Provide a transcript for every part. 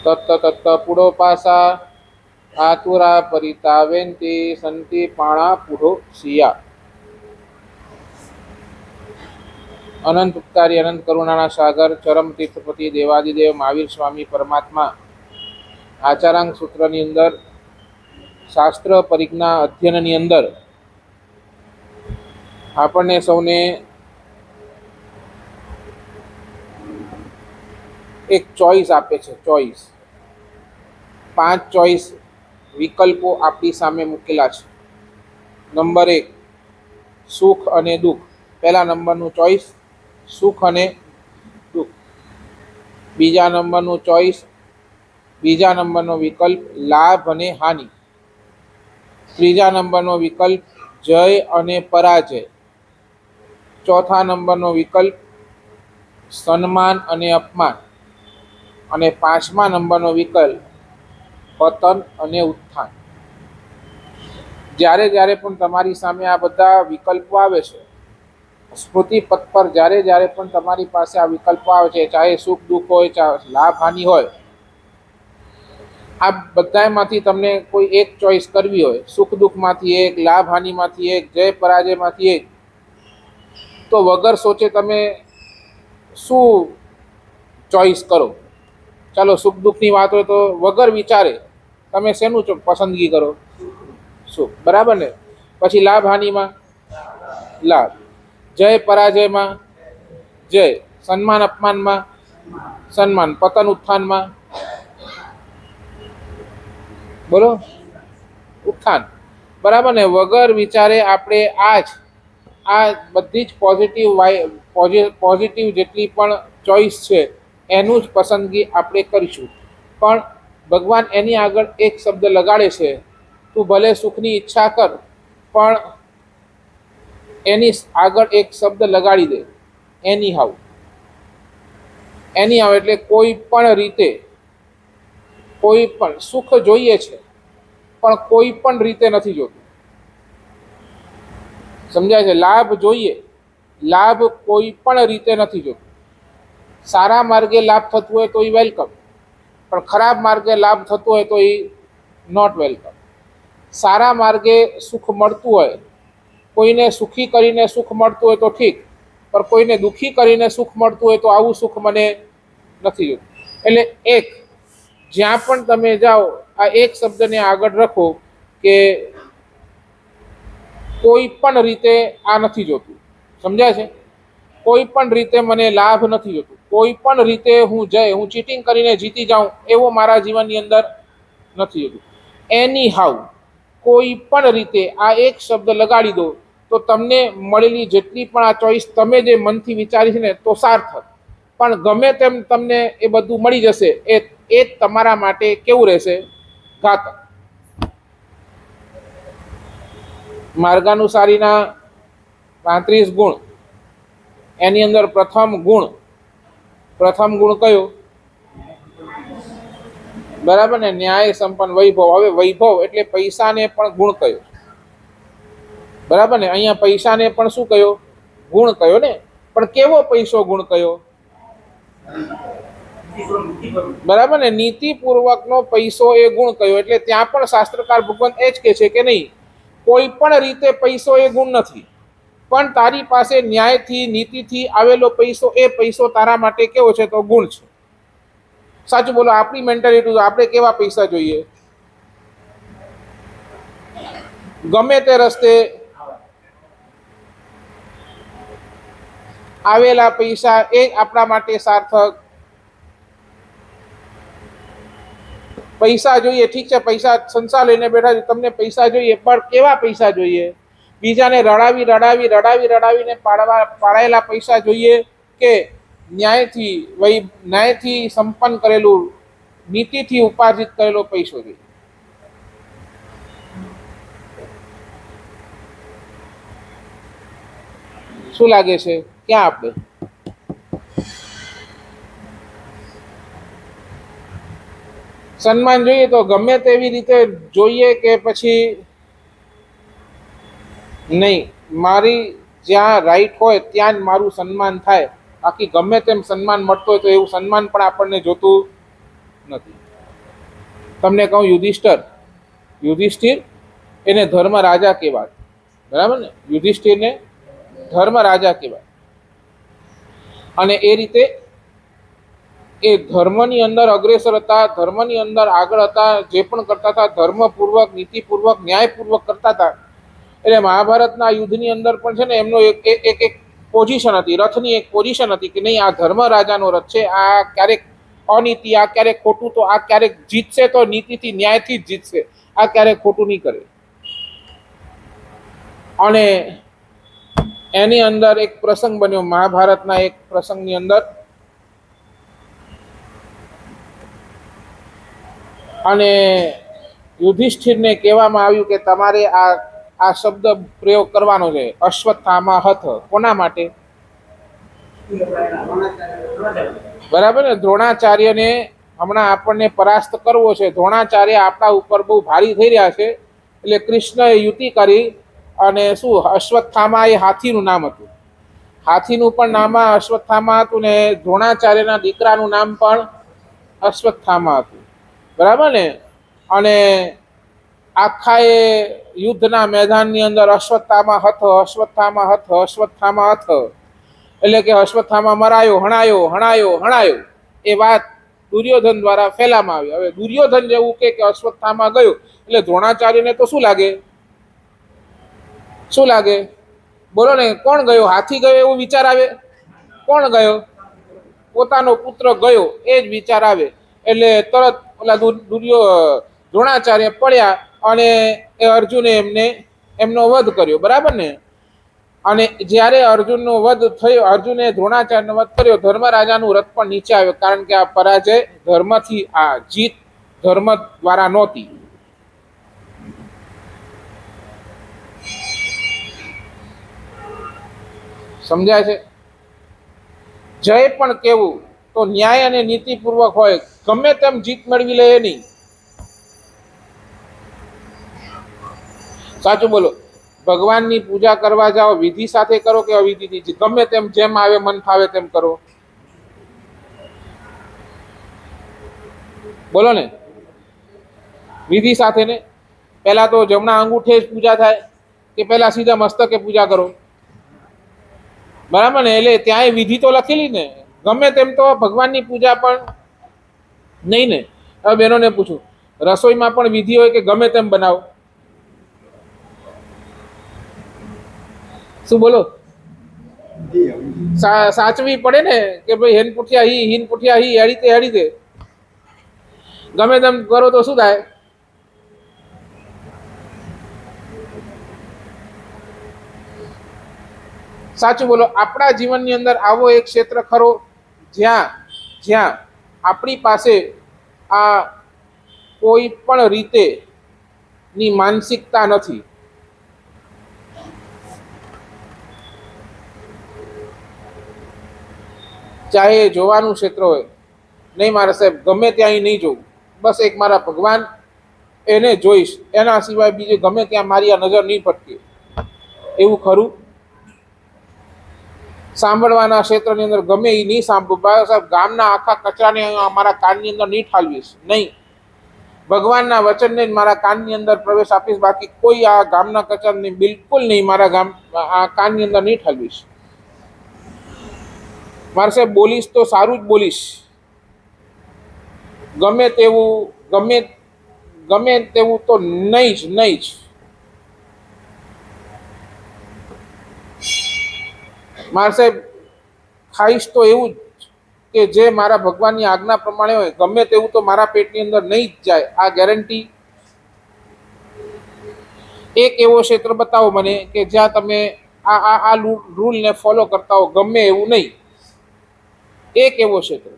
તત્ત તત્ત પુડોપાસા આતુરા પરિતાવેન્તિ સંતિ પાણા પુઢો સિયા. અનંત ઉપકારી અનંત કરુણાના સાગર ચરમ તીર્થપતિ દેવાદિદેવ મહાવીર સ્વામી પરમાત્મા આચારાંગ સૂત્રની અંદર શાસ્ત્ર પરિજ્ઞા અધ્યયનની અંદર આપણને સૌને એક ચોઈસ આપે છે. ચોઈસ 5 ચોઈસ વિકલ્પો આપણી સામે મૂકેલા છે. નંબર 1 સુખ અને દુઃખ. પહેલા નંબરનું ચોઈસ સુખ અને દુઃખ. બીજા નંબરનું ચોઈસ બીજા નંબરનો વિકલ્પ લાભ અને હાનિ. ત્રીજા નંબરનો વિકલ્પ જય અને પરાજય. ચોથા નંબરનો વિકલ્પ સન્માન અને અપમાન. અને 5મા નંબરનો વિકલ્પ પતન અને ઉત્થાન. જ્યારે જ્યારે પણ તમારી સામે આ બધા વિકલ્પો આવે છે, સ્મૃતિ પથ પર જ્યારે જ્યારે પણ તમારી પાસે આ વિકલ્પો આવે છે, ચાહે સુખ દુઃખ હોય, ચાહે લાભ હાનિ હોય, આ બધામાંથી તમને કોઈ એક ચોઈસ કરવી હોય, સુખ દુઃખમાંથી એક, લાભ હાનિમાંથી એક, જય પરાજયમાંથી એક, તો વગર સોચે તમે શું ચોઈસ કરો? ચાલો સુખ દુઃખની વાત હોય તો વગર વિચારે તમે શેનું પસંદગી કરો? સુખ. બરાબર ને? પછી લાભ હાનિમાં લાભ, જય પરાજયમાં જય, સન્માન અપમાનમાં સન્માન, પતન ઉત્થાનમાં બોલો ઉત્થાન. બરાબર ને? વગર વિચારે આપણે આ બધી જ પોઝિટિવ જેટલી પણ ચોઈસ છે એનું જ પસંદગી આપણે કરીશું. પણ ભગવાન એની આગળ એક શબ્દ લગાડે છે, તું ભલે સુખની ઈચ્છા કર પણ એની આગળ એક શબ્દ લગાડી દે, એની હાવ. એની હાવ એટલે કોઈ પણ રીતે, કોઈ પણ સુખ જોઈએ છે પણ કોઈ પણ રીતે નથી જોતું. સમજાય છે? લાભ જોઈએ, લાભ કોઈ પણ રીતે નથી જોતું. સારા માર્ગે લાભ થતું હોય તો એ વેલકમ, પણ ખરાબ માર્ગે લાભ થતો હોય તો એ નોટ વેલકમ. સારા માર્ગે સુખ મળતું હોય, કોઈને સુખી કરીને સુખ મળતું હોય તો ઠીક, પણ કોઈને દુઃખી કરીને સુખ મળતું હોય તો આવું સુખ મને નથી જોતું. એટલે એક, જ્યાં પણ તમે જાઓ આ એક શબ્દને આગળ રાખો કે કોઈ પણ રીતે આ નથી જોતું. સમજાય છે? કોઈ પણ રીતે મને લાભ નથી જોતું, કોઈ પણ રીતે હું ચીટિંગ કરીને જીતી જાઉં એવો મારા જીવનની અંદર નથી જોતું. એની હાઉ, કોઈ પણ રીતે આ એક શબ્દ લગાડી દો તો તમને મળેલી જેટલી પણ આ ચોઈસ તમે જે મનથી વિચારી છે ને તો સાર્થક. પણ ગમે તેમ તમને એ બધું મળી જશે, એ તમારા માટે કેવું રહેશે? ઘાતક. માર્ગાનુસારીના 35 ગુણ, એની અંદર પ્રથમ ગુણ કયો? બરાબર ને? ન્યાય સંપન્ન વૈભવ. હવે વૈભવ એટલે પૈસાને પણ ગુણ કયો. બરાબર ને? અહીંયા પૈસાને પણ શું કયો? ગુણ કયો ને? પણ કેવો પૈસો ગુણ કયો? બરાબર ને? નીતિપૂર્વકનો પૈસો એ ગુણ કયો. એટલે ત્યાં પણ શાસ્ત્રકાર ભગવાન એ જ કહે છે કે નહીં, કોઈ પણ રીતે પૈસો એ ગુણ નથી, પણ તારી પાસે ન્યાયથી નીતિથી આવેલો પૈસો, એ પૈસો તારા માટે કેવો છે? તો ગુણ છે. સાચું બોલો, આપણી મેન્ટાલિટી, આપણે કેવા પૈસા જોઈએ? ગમે તે રસ્તે આવેલા પૈસા એ આપણા માટે સાર્થક. પૈસા જોઈએ, ઠીક છે, પૈસા સંસાર લઈને બેઠા છે, તમને પૈસા જોઈએ, પણ કેવા પૈસા જોઈએ? બીજાને રડાવીને પાડાયેલા પૈસા જોઈએ કે ન્યાયથી સંપન્ન કરેલું, નીતિથી ઉપાર્જિત કરેલો પૈસો જોઈએ? શું લાગે છે? ક્યાં આપણે સન્માન જોઈએ તો ગમે તેવી રીતે જોઈએ કે પછી નહીં, મારી જ્યાં રાઈટ હોય ત્યાં જ મારું સન્માન થાય, બાકી ગમે તેમ સન્માન મળતું હોય તો એવું સન્માન પણ આપણને જોતું નથી. તમને કહું યુધિષ્ઠિર એને ધર્મ રાજા કહેવાય, બરાબર ને? યુધિષ્ઠિરને ધર્મ રાજા કહેવાય. અને એ રીતે એ ધર્મની અંદર અગ્રેસર હતા, ધર્મની અંદર આગળ હતા, જે પણ કરતા હતા ધર્મપૂર્વક, નીતિપૂર્વક, ન્યાયપૂર્વક કરતા હતા. એટલે મહાભારતના યુદ્ધની અંદર પણ છે ને એમનો એક પોઝિશન હતી, રથની એક પોઝિશન હતી કે નહીં, આ ધર્મ રાજાનો રથ છે, આ ક્યારેક અનીતિ, આ ક્યારેક ખોટું, તો આ ક્યારેક જીતશે તો નીતિથી, ન્યાયથી જ જીતશે, આ ક્યારેક ખોટું નહીં કરે. અને એની અંદર એક પ્રસંગ બન્યો મહાભારતના એક પ્રસંગની અંદર, અને યુધિષ્ઠિરને કહેવામાં આવ્યું કે તમારે આ શબ્દ પ્રયોગ કરવાનો છે, અશ્વત્થામા હથ. કોના માટે? બરાબર ને? દ્રોણાચાર્યને હમણાં આપણને પરાસ્ત કરવો છે. દ્રોણાચાર્ય આપણા ઉપર બહુ ભારી થઈ રહ્યા છે, એટલે કૃષ્ણએ યુતિ કરી. અને શું, અશ્વત્થામા એ હાથીનું નામ હતું, હાથીનું પણ નામ અશ્વત્થામા હતું, ને દ્રોણાચાર્યના દીકરાનું નામ પણ અશ્વત્થામા હતું, બરાબર ને? અને આખા એ યુદ્ધના મેદાનની અંદર અશ્વત્થામા હથ, અશ્વત્થામા હથ, અશ્વત્થામા હથ, એટલે કે અશ્વત્થામા મરાયો, હણાયો, હણાયો, હણાયો, એ વાત દુર્યોધન દ્વારા ફેલામાં આવી. હવે દુર્યોધન જેવું કે અશ્વત્થામા ગયો, એટલે દ્રોણાચાર્યને તો શું લાગે? શું લાગે? બોલો ને, કોણ ગયો? હાથી ગયો એવું વિચાર આવે? કોણ ગયો? પોતાનો પુત્ર ગયો, એ જ વિચાર આવે. એટલે તરત ઓલા દ્રોણાચાર્ય પડ્યા અને એ અર્જુને એમનો વધ કર્યો, બરાબર ને? અને જ્યારે અર્જુનનો વધ થયો, અર્જુને દ્રોણાચાર્યનો વધ કર્યો, ધર્મરાજાનું રથ પણ નીચે આવ્યો, કારણ કે આ પરાજય ધર્મથી, આ જીત ધર્મ દ્વારા નહોતી. સમજાય છે? જય પણ કેવું તો ન્યાય અને નીતિપૂર્વક હોય, ગમે તેમ જીત મેળવી લે એ નહીં. સાચું બોલો. ભગવાનની પૂજા કરવા જાઓ, વિધિ સાથે કરો કે અવિધિથી, ગમે તેમ જેમ આવે મન ફાવે તેમ કરો? બોલો ને. વિધિ સાથે ને, પહેલા તો જમણા અંગૂઠે જ પૂજા થાય કે પહેલા સીધા મસ્તકે પૂજા કરો? બરાબર ને? એટલે ત્યાંય વિધિ તો લખેલી ને. ગમે તેમ તો ભગવાનની પૂજા પણ નહીં ને. હવે બહેનોને પૂછું, રસોઈમાં પણ વિધિ હોય કે ગમે તેમ બનાવો? શું બોલો? સાચવી પડે ને કે ભાઈ હેન પુઠિયા હી હેડી દે. ગમે તેમ કરો તો શું થાય? સાચું બોલો. આપણા જીવનની અંદર આવો એક ક્ષેત્ર ખરો જ્યાં આપણી પાસે આ કોઈ પણ રીતે ની માનસિકતા નથી. ચાહે જોવાનું ક્ષેત્ર હોય, નહીં મારા સાહેબ ગમે ત્યાં નહીં જોવું, બસ એક મારા ભગવાન, એને જોઈશ, એના સિવાય બીજે ગમે ત્યાં મારી આ નજર નહીં ભટકે, એવું ખરું? સાંભળવાના ક્ષેત્રની અંદર ગમે એ નહીં સાંભળવું, સાહેબ ગામના આખા કચરાને મારા કાનની અંદર નહીં ઠાલવીશ, નહીં. ભગવાનના વચનને જ મારા કાનની અંદર પ્રવેશ આપીશ, બાકી કોઈ આ ગામના કચરાને બિલકુલ નહીં મારા આ કાનની અંદર નહીં ઠાલવીશ. મારે સાહેબ બોલીશ તો સારું જ બોલીશ, ગમે તેવું તો નહીં જ. મારે સાહેબ ખાઈશ તો એવું જ કે જે મારા ભગવાનની આજ્ઞા પ્રમાણે હોય, ગમે તેવું તો મારા પેટની અંદર નહીં જ જાય, આ ગેરંટી. એક એવો ક્ષેત્ર બતાવો મને કે જ્યાં તમે આ રૂલને ફોલો કરતા હો, ગમે એવું નહીં. એક એવો ક્ષેત્ર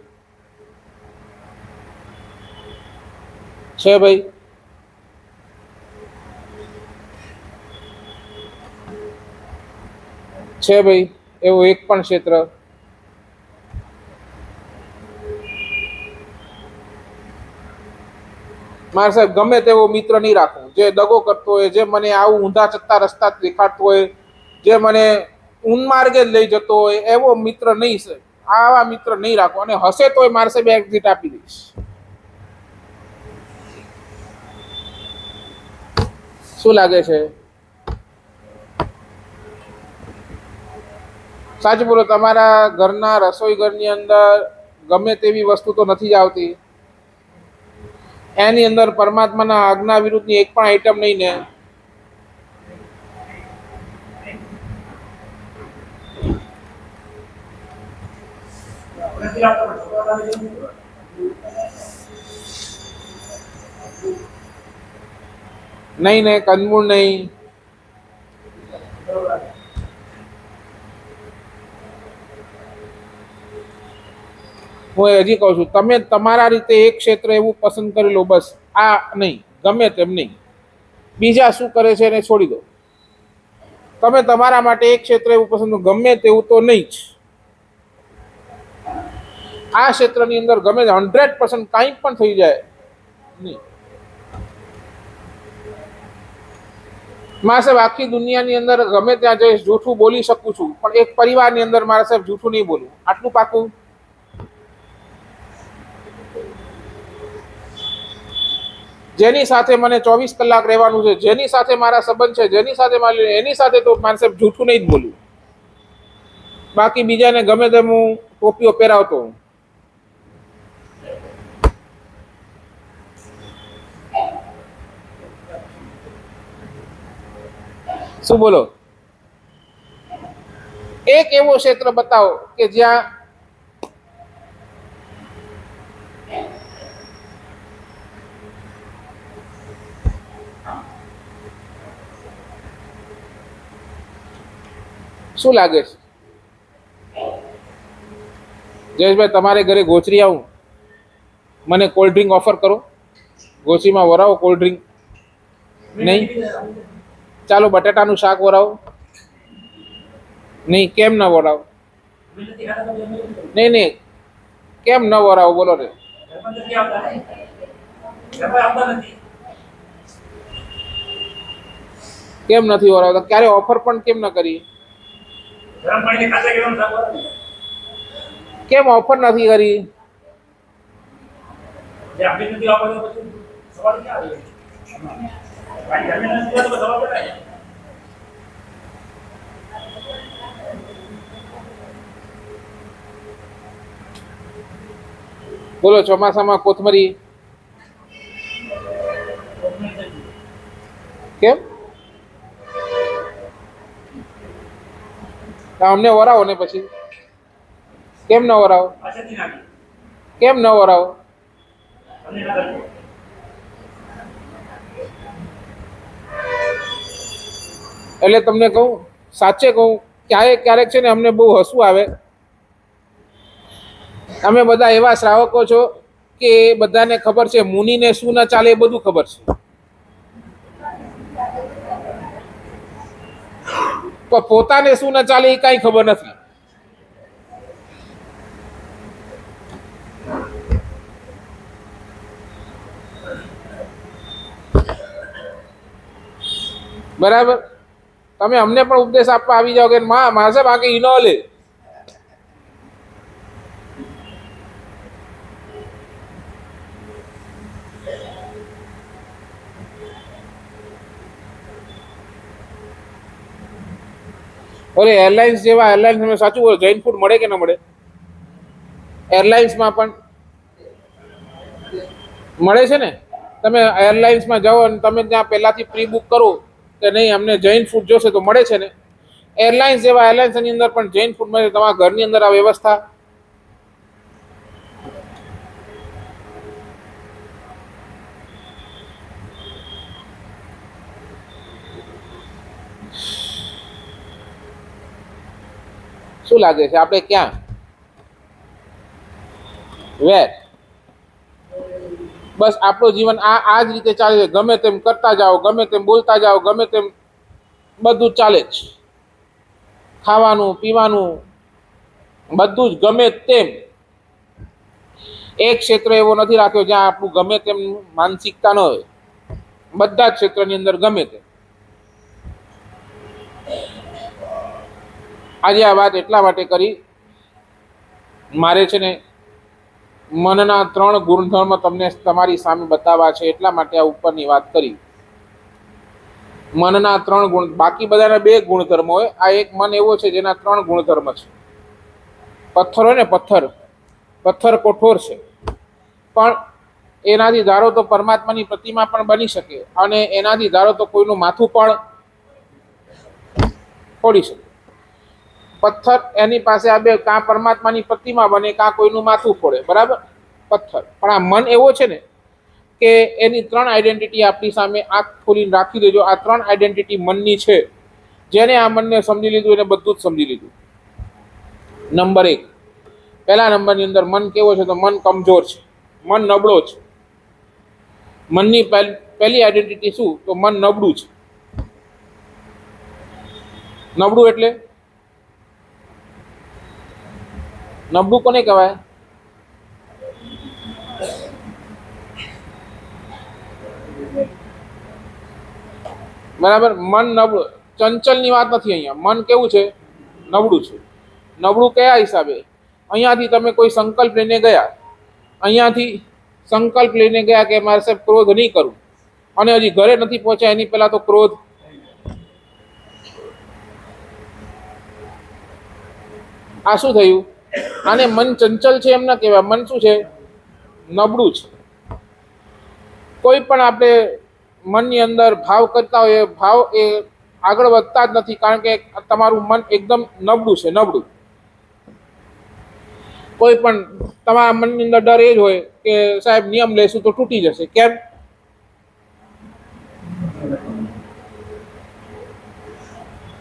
છે ભાઈ? છે ભાઈ એવું એક પણ ક્ષેત્ર? મારે સાહેબ ગમે તેવો મિત્ર નહીં રાખવો, જે દગો કરતો હોય, જે મને આવું ઊંધા ચત્તા રસ્તા દેખાડતો હોય, જે મને ઉન્માર્ગે જ લઈ જતો હોય, એવો મિત્ર નહીં સાહેબ. આવા મિત્ર નહીં રાખો. અને હશે તોય મારે સાહેબ એક્ઝિટ આપી દઈશ. શું લાગે છે? સાચું બોલો. તમારા ઘરના રસોઈ ઘરની અંદર ગમે તેવી વસ્તુ તો નથી જ આવતી. એની અંદર પરમાત્માના આજ્ઞા વિરુદ્ધની એક પણ આઈટમ નહીં ને? નહીં ને, કંદમૂળ નહીં. હું હજી કહું છું, તમે તમારા રીતે એક ક્ષેત્ર એવું પસંદ કરી લો, બસ આ નહીં, ગમે તેમ નહીં. બીજા શું કરે છે એને છોડી દો. તમે તમારા માટે એક ક્ષેત્ર એવું પસંદ, ગમે તેવું તો નહીં જ. આ ક્ષેત્રની અંદર ગમે 100% કાંઈ પણ થઈ જાય નહીં. મારા સાહેબ આખી દુનિયાની અંદર ગમે ત્યાં જઈશ જૂઠું બોલી શકું છું, પણ એક પરિવારની અંદર મારા સાહેબ જૂઠું નહીં બોલું. આટલું પાકું. જેની સાથે મને 24 કલાક રહેવાનું છે, જેની સાથે મારા સંબંધ છે, જેની સાથે એની સાથે તો મારા સાહેબ જૂઠું નહીં જ બોલું. બાકી બીજાને ગમે તેમ હું ટોપીઓ પહેરાવતો હું. શું બોલો? એક એવો ક્ષેત્ર બતાવો કે જ્યાં શું લાગે છે? જયેશભાઈ, તમારે ઘરે ગોચરી આવું, મને કોલ્ડ ડ્રિંક ઓફર કરો. ગોચરીમાં વરાવો કોલ્ડ ડ્રિંક. નહીં? ચાલો બટાટાનું શાક વરાવો. નહીં, કેમ ન વરાવો? નહીં નહીં, કેમ ન વરાવો બોલો રે? કેમ નથી વરાવતા? ક્યારે ઓફર પણ કેમ ન કરી? કેમ ઓફર નથી કરી? બોલો, ચોમાસામાં કોથમરી કેમ? અમને વરાવો ને પછી કેમ ન વરાવો? કેમ ન વરાવો? એટલે તમને કહું, સાચે કહું, ક્યારેક છે ને અમને બહુ હસવું આવે. અમે બધા એવા શ્રાવકો છો કે બધાને ખબર છે મુનિને શું ના ચાલે એ બધું ખબર છે, પણ પોતાને શું ના ચાલે એ કઈ ખબર નથી. બરાબર? તમે અમને પણ ઉપદેશ આપવા આવી જાઓ કે મારે સાહેબ આગે ઈનો લે. ઓરે એરલાઇન્સ જેવા એરલાઇન્સ સાચું બોલો, જૈન ફૂડ મળે કે ન મળે? એરલાઇન્સમાં પણ મળે છે ને. તમે એરલાઇન્સમાં જાઓ અને તમે ત્યાં પહેલાથી પ્રી બુક કરો કે નહીં અમને જૈન ફૂડ જોશે તો મળે છે ને. એરલાઇન્સ જેવા એરલાઇન્સની અંદર પણ જૈન ફૂડ મળે. તમારા ઘરની અંદર આ વ્યવસ્થા શું લાગે છે? આપણે ક્યાં વેર? બસ આપણું જીવન આ જ રીતે ચાલે છે. ગમે તેમ કરતા જાઓ, ગમે તેમ બોલતા જાઓ, ગમે તેમ બધું ચાલે જ. ખાવાનું પીવાનું બધું જ ગમે તેમ. એક ક્ષેત્ર એવો નથી રાખ્યો જ્યાં આપણું ગમે તેમ માનસિકતા ન હોય. બધા જ ક્ષેત્રની અંદર ગમે તેમ. આજે આ વાત એટલા માટે કરી, મારે છે ને મનના 3 ગુણધર્મ તમને તમારી સામે બતાવવા છે, એટલા માટે આ ઉપરની વાત કરી. મનના 3 ગુણ, બાકી બધાના 2 ગુણધર્મ હોય. આ એક મન એવો છે જેના 3 ગુણધર્મ છે. પથ્થર હોય ને, પથ્થર કઠોર છે, પણ એનાથી ધારો તો પરમાત્માની પ્રતિમા પણ બની શકે, અને એનાથી ધારો તો કોઈનું માથું પણ ફોડી શકે. પથ્થર એની પાસે આ બે, કાં પરમાત્માની પ્રતિમા બને, કાં કોઈનું માથું ફોડે, બરાબર, પથ્થર. પણ આ મન એવો છે ને કે એની 3 આઈડેન્ટિટી આપણી સામે આંખ ખોલીને રાખી દેજો. આ 3 આઈડેન્ટિટી મનની છે. જેને આ મનને સમજી લીધું એને બધું જ સમજી લીધું. નંબર 1, પહેલા નંબરની અંદર મન કેવો છે? તો મન કમજોર છે, મન નબળો છે. મનની પહેલી આઈડેન્ટિટી શું? તો મન નબળું છે. નબળું એટલે નબળું કોને કહેવાય? બરાબર, મન નબળું. ચંચલની વાત નથી અહીંયા. મન કેવું છે? નબળું છે. નબળું કયા હિસાબે? અહીંયાથી તમે કોઈ સંકલ્પ લઈને ગયા, અહીંયાથી સંકલ્પ લઈને ગયા કે મારે સાહેબ ક્રોધ નહીં કરું, અને હજી ઘરે નથી પહોંચ્યા એની પહેલા તો ક્રોધ. આ શું થયું? આને મન ચંચલ છે એમ ના કહેવાય. મન શું છે? નબળું છે. કોઈ પણ આપણે મનની અંદર ભાવ કરતા હોય, ભાવ એ આગળ વધતા જ નથી, કારણ કે તમારું મન એકદમ નબળું છે, નબળું. કોઈ પણ તમારા મનની અંદર ડર એ જ હોય કે સાહેબ નિયમ લેશું તો તૂટી જશે. કેમ?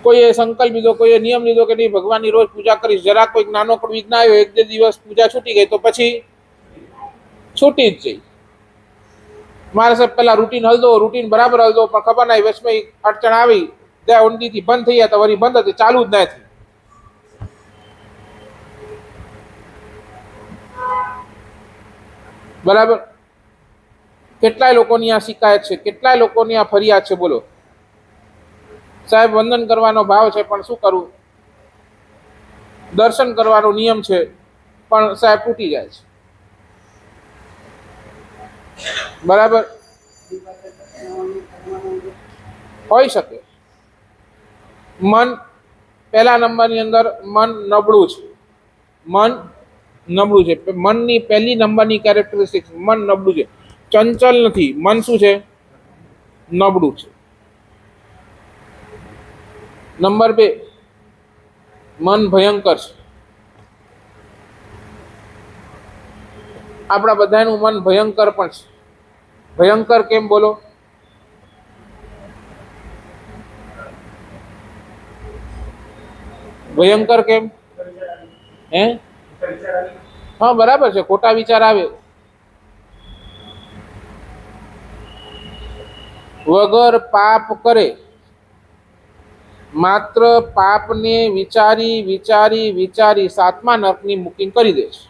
કોઈએ સંકલ્પ લીધો, કોઈએ નિયમ લીધો કે નહીં ભગવાનની રોજ પૂજા કરીશ, જરા કોઈક નાનો પણ વિઘ્ન આવ્યો, 1-2 દિવસ પૂજા છૂટી ગઈ તો પછી છૂટી જ જઈ. મારે સાહેબ પેલા રૂટીન હલદો, રૂટીન બરાબર હલદો, પણ ખબર નહીં વચમાં અડચણ આવી, ત્યાં ઊંડીથી બંધ થઈ ગયા તો વળી બંધ હતી, ચાલુ જ નથી. બરાબર. કેટલાય લોકોની આ શિકાયત છે, કેટલાય લોકોની આ ફરિયાદ છે. બોલો સાહેબ વંદન કરવાનો ભાવ છે પણ શું કરું, દર્શન કરવાનો નિયમ છે પણ સાહેબ તૂટી જાય છે. બરાબર, હોઈ શકે. મન પહેલા નંબરની અંદર મન નબળું છે. મન નબળું છે. મનની પહેલી નંબરની કેરેક્ટરિસ્ટિક, મન નબળું છે. ચંચલ નથી. મન શું છે? નબળું છે. નંબર 2, મન ભયંકર છે. આપણા બધાનું મન ભયંકર પણ છે. ભયંકર કેમ બોલો? ભયંકર કેમ? હે? હા બરાબર છે, ખોટા વિચાર આવે. વગર પાપ કરે, માત્ર પાપને વિચારી વિચારી વિચારી 7મા નરકની બુકિંગ કરી દે છે.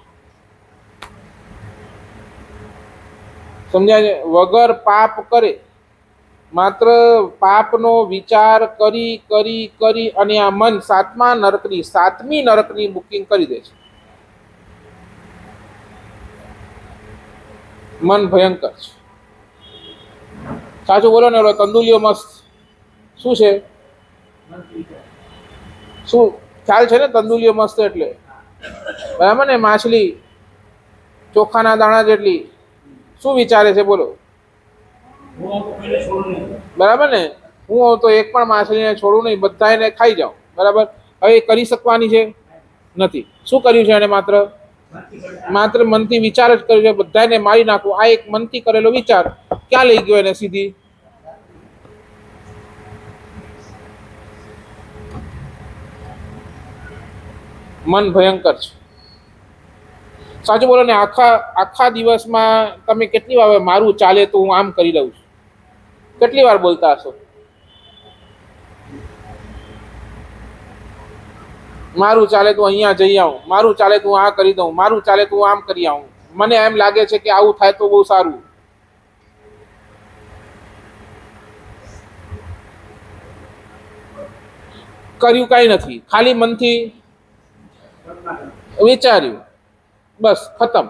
સમજ્યા છે? વગર પાપ કરે, માત્ર પાપનો વિચાર કરી કરી કરી અને આ મન 7મી નરકની બુકિંગ કરી દે છે. મન ભયંકર છે. સાચું બોલો ને. તંદુલીઓ મસ્ત શું છે? શું ખ્યાલ છે ને? તંદુલીઓ મસ્ત એટલે બરાબર ને. માછલી ચોખાના દાણા જેટલી. શું વિચારે છે બોલો? બરાબર ને. હું તો એક પણ માછલીને છોડું નહીં, બધા એને ખાઈ જાઉં. બરાબર. હવે એ કરી શકવાની છે? નથી. શું કર્યું છે એને? માત્ર મનથી વિચાર જ કર્યો છે બધાને મારી નાખવું. આ એક મનથી કરેલો વિચાર ક્યાં લઈ ગયો એને? સીધી મન ભયંકર છે. સાચું બોલો ને. આખા દિવસમાં તમે કેટલી વાર મારું ચાલે તો હું આમ કરી લઉં છું, કેટલી વાર બોલતા હશો? મારું ચાલે તું અહીંયા જઈ આવું, મારું ચાલે તું આ કરી દઉં, મારું ચાલે તું આમ કરી આવું. મને એમ લાગે છે કે આવું થાય તો બહુ સારું. કર્યું કઈ નથી, ખાલી મનથી વિચાર્યું, બસ ખતમ.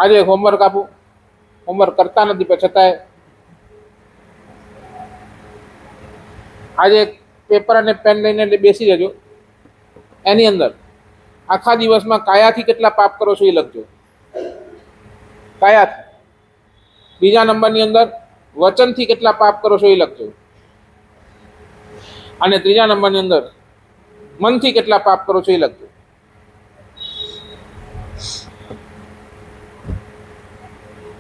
આજે હોમવર્ક આપું, હોમવર્ક કરતા નથી પણ છતાંય આજે પેપર અને પેન લઈને બેસી જજો. એની અંદર આખા દિવસમાં કાયાથી કેટલા પાપ કરો છો એ લખજો, કાયાથી. બીજા નંબરની અંદર વચનથી કેટલા પાપ કરો છો એ લખજો. અને ત્રીજા નંબરની અંદર મનથી કેટલા પાપ કરો છો એ લખજો.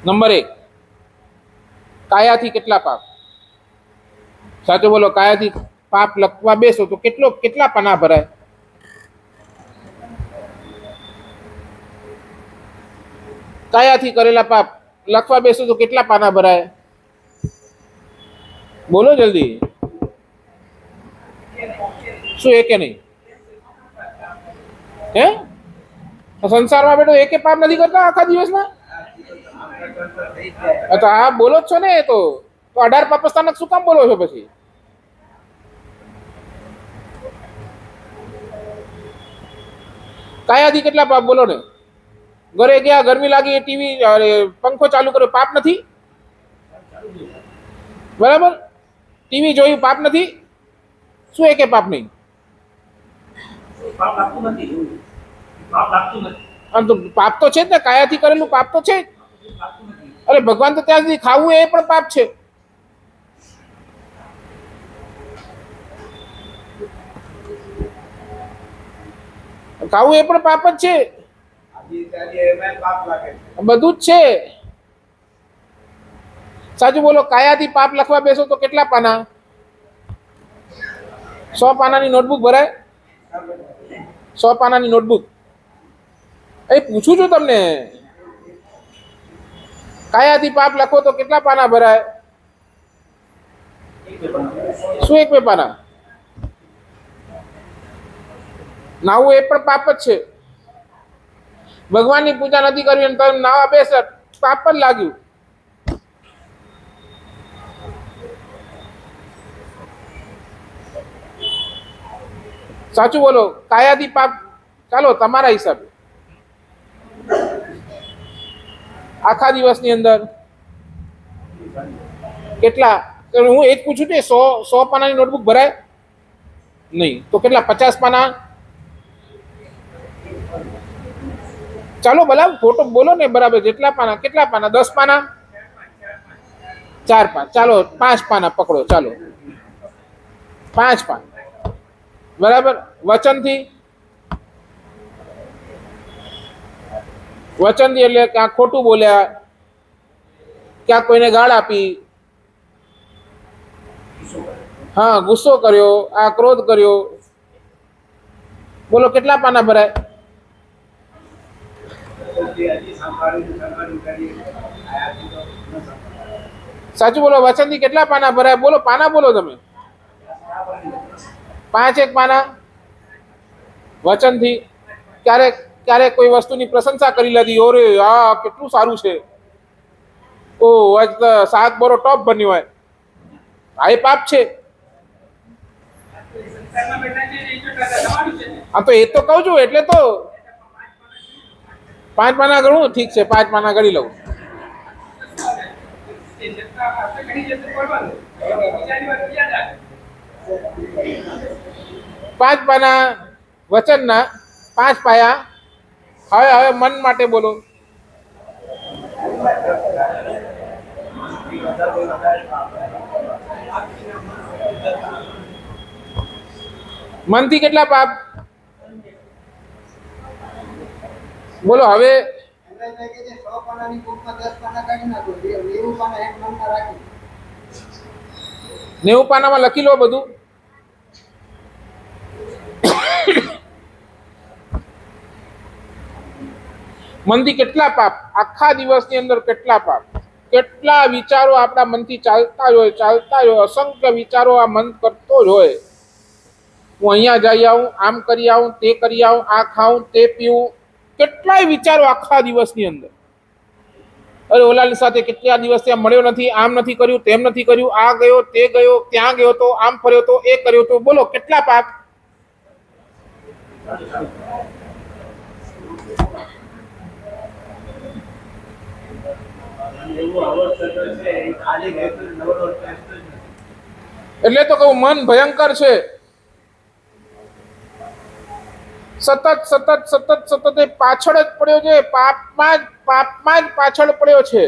નંબર 1, કાયાથી કેટલા પાપ. સાચું બોલો. કાયાથી પાપ લખવા બેસો તો કેટલા પાના ભરાય? કાયાથી કરેલા પાપ લખવા બેસો તો કેટલા પાના ભરાય? બોલો જલ્દી. શું એકે નહીં? હે? સંસારમાં બેઠો એકે પાપ નથી કરતા આખા દિવસમાં? તો હા બોલો જ છો ને. તો 18 પાપ સ્થાનક શું કામ બોલો છો પછી? કાયાથી કેટલા પાપ બોલો ને? ઘરે ગયા, ગરમી લાગી, ટીવી પંખો ચાલુ કર્યો, પાપ નથી? બરાબર. ટીવી જોયું, પાપ નથી? શું એકે પાપ નહીં? પાપ તો છે જ ને. કાયાથી કરેલું પાપ તો છે જ. અરે ભગવાન તો ત્યાં સુધી ખાવું એ પણ પાપ છે. ખાવું એ પણ પાપ જ છે. બધું જ છે. સાચું બોલો. કાયાથી પાપ લખવા બેસો તો કેટલા પાના? 100 પાનાની નોટબુક ભરાય? 100 પાનાની નોટબુક. એ પૂછું છું તમને. કાયાથી પાપ લખો તો કેટલા પાના ભરાય? શું 1-2 પાના? નાવું એ પણ પાપ જ છે. ભગવાનની પૂજા નથી કરવી અને તમે નાવા બેસ, પાપ જ લાગ્યું. સાચું બોલો. કાયાથી પાપ, ચાલો તમારા હિસાબે આખા દિવસની અંદર કેટલા? હું એ જ પૂછું છું. 100 પાનાની નોટબુક ભરાય નહીં તો કેટલા? 50 પાના? ચાલો ભલા ફોટો બોલો ને બરાબર. જેટલા પાના? કેટલા પાના? 10 પાના? 4 પાના? ચાલો 5 પાના પકડો. ચાલો 5 પાના. બરાબર. વચનથી એટલે ક્યાં ખોટું બોલ્યા, ક્યાં કોઈને ગાળ આપી, હા ગુસ્સો કર્યો, આ ક્રોધ કર્યો. બોલો કેટલા પાના ભરાય? સાચું બોલો. વચનથી કેટલા પાના ભરાય? બોલો, પાના બોલો તમે. 5 પાના વચનથી. ક્યારેક કોઈ વસ્તુની પ્રશંસા કરી લીધી, ઓરે આ કેટલું સારું છે, ઓ આજ તો શાક બરો ટોપ બન્યો હોય, આ એ પાપ છે. હા તો એ તો કહું છું. એટલે તો 5 પાના ગણું. ઠીક છે, 5 પાના ગણી લઉં. પાંચ પાના વચનના 5 પાયા. હવે મન માટે બોલો. મનથી કેટલા પાપ? બોલો હવે. 90 પાનામાં લખી લો બધું. મનથી કેટલા પાપ? આખા દિવસની અંદર કેટલા પાપ? કેટલા વિચારો આપણા મનથી ચાલતા જ હોય. અસંખ્ય વિચારો આ મન કરતો જ હોય. હું અહીંયા જઈ આવું, આમ કરી આવું, તે કરી આવું, આ ખાઉં, તે પીવું. કેટલાય વિચારો આખા દિવસની અંદર. અરે ઓલાની સાથે કેટલા દિવસ ત્યાં મળ્યો નથી, આમ નથી કર્યું, તેમ નથી કર્યું, આ ગયો, તે ગયો, ત્યાં ગયો તો, આમ ફર્યો તો, એ કર્યો તો. બોલો કેટલા પાપ? એટલે તો કહું મન ભયંકર છે. સતત સતત સતત સતત એ પાછળ જ પડ્યો છે, પાપમાં જ પાછળ પડ્યો છે.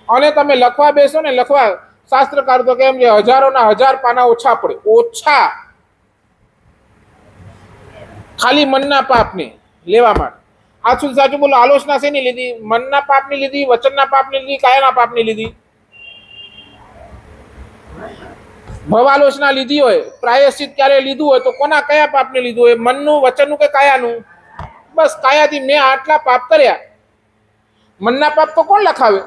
અને તમે લખવા બેસો ને, લખવા શાસ્ત્રકાર તો કેમ છે, હજારોના હજાર પાના ઓછા પડે, ઓછા, ખાલી મનના પાપને લેવા માટે. આ શું સાચું બોલો? આલોચના શેની લીધી? મનના પાપની લીધી, વચનના પાપની લીધી, કાયાના પાપની લીધી? ભવાલોચના લીધી હોય, પ્રાયશ્ચિત ક્યારે લીધું હોય તો કોના કયા પાપને લીધું હોય? મનનું, વચનનું કે કાયાનું? બસ કાયાથી મેં આટલા પાપ કર્યા. મનના પાપ તો કોણ લખાવે?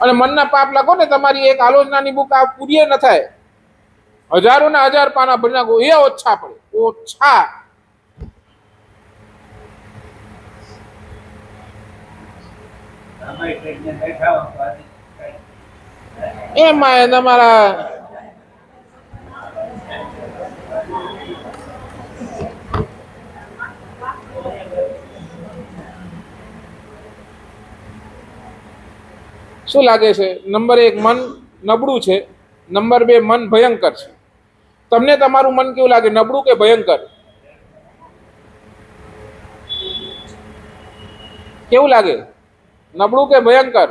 અને મનના પાપ લખો ને, તમારી એક આલોચનાની બુક આ પૂરી ન થાય, હજારોના હજાર પાના ભરી નાખો, એ ઓછા પડે, ઓછા. એમાં તમારા શું લાગે છે? નંબર 1 મન નબળું છે, નંબર 2 મન ભયંકર છે. તમને તમારું મન કેવું લાગે, નબળું કે ભયંકર? કેવું લાગે, નબળું કે ભયંકર?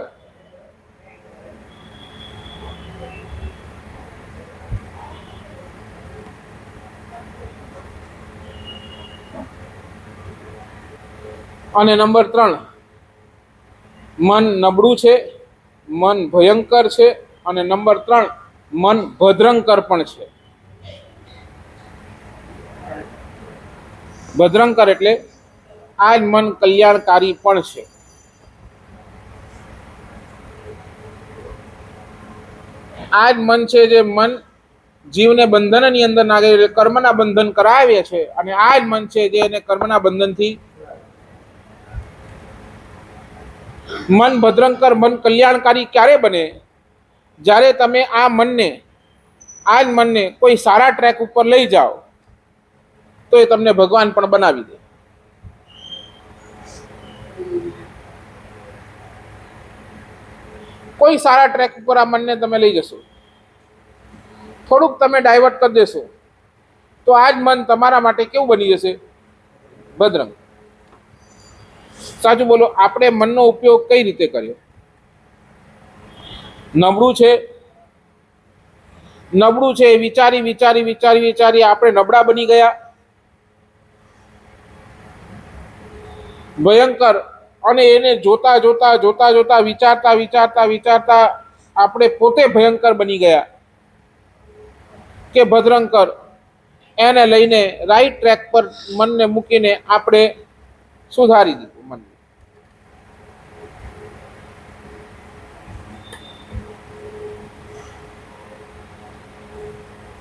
અને નંબર 3 મન નબળું છે, મન ભયંકર છે, અને નંબર 3 મન ભદ્રંકર પણ છે. ભદ્રંકર એટલે આ જ મન કલ્યાણકારી પણ છે. આ જ મન છે જે મન જીવને બંધનની અંદર નાખે, કર્મના બંધન કરાવે છે. અને આ જ મન છે જે એને કર્મના બંધનથી, મન ભદ્રંકર, મન કલ્યાણકારી ક્યારે બને? જ્યારે તમે આ જ મનને કોઈ સારા ટ્રેક ઉપર લઈ જાઓ તો એ તમને ભગવાન પણ બનાવી દે. કોઈ સારા ટ્રેક ઉપર આ મનને તમે લઈ જશો, થોડુંક તમે ડાયવર્ટ કરી દેશો તો આ જ મન તમારા માટે કેવું બની જશે? ભદ્રંગ. સાચું બોલો, આપણે મનનો ઉપયોગ કઈ રીતે કર્યો? નબળું છે, નબળું છે, વિચારી વિચારી વિચારી વિચારી આપણે નબળા બની ગયા. ભયંકર, અને એને જોતા જોતા જોતા જોતા વિચારતા વિચારતા વિચારતા આપણે પોતે ભયંકર બની ગયા. કે ભદ્રંકર, એને લઈને રાઈટ ટ્રેક પર મનને મૂકીને આપણે સુધારી દીધું મન.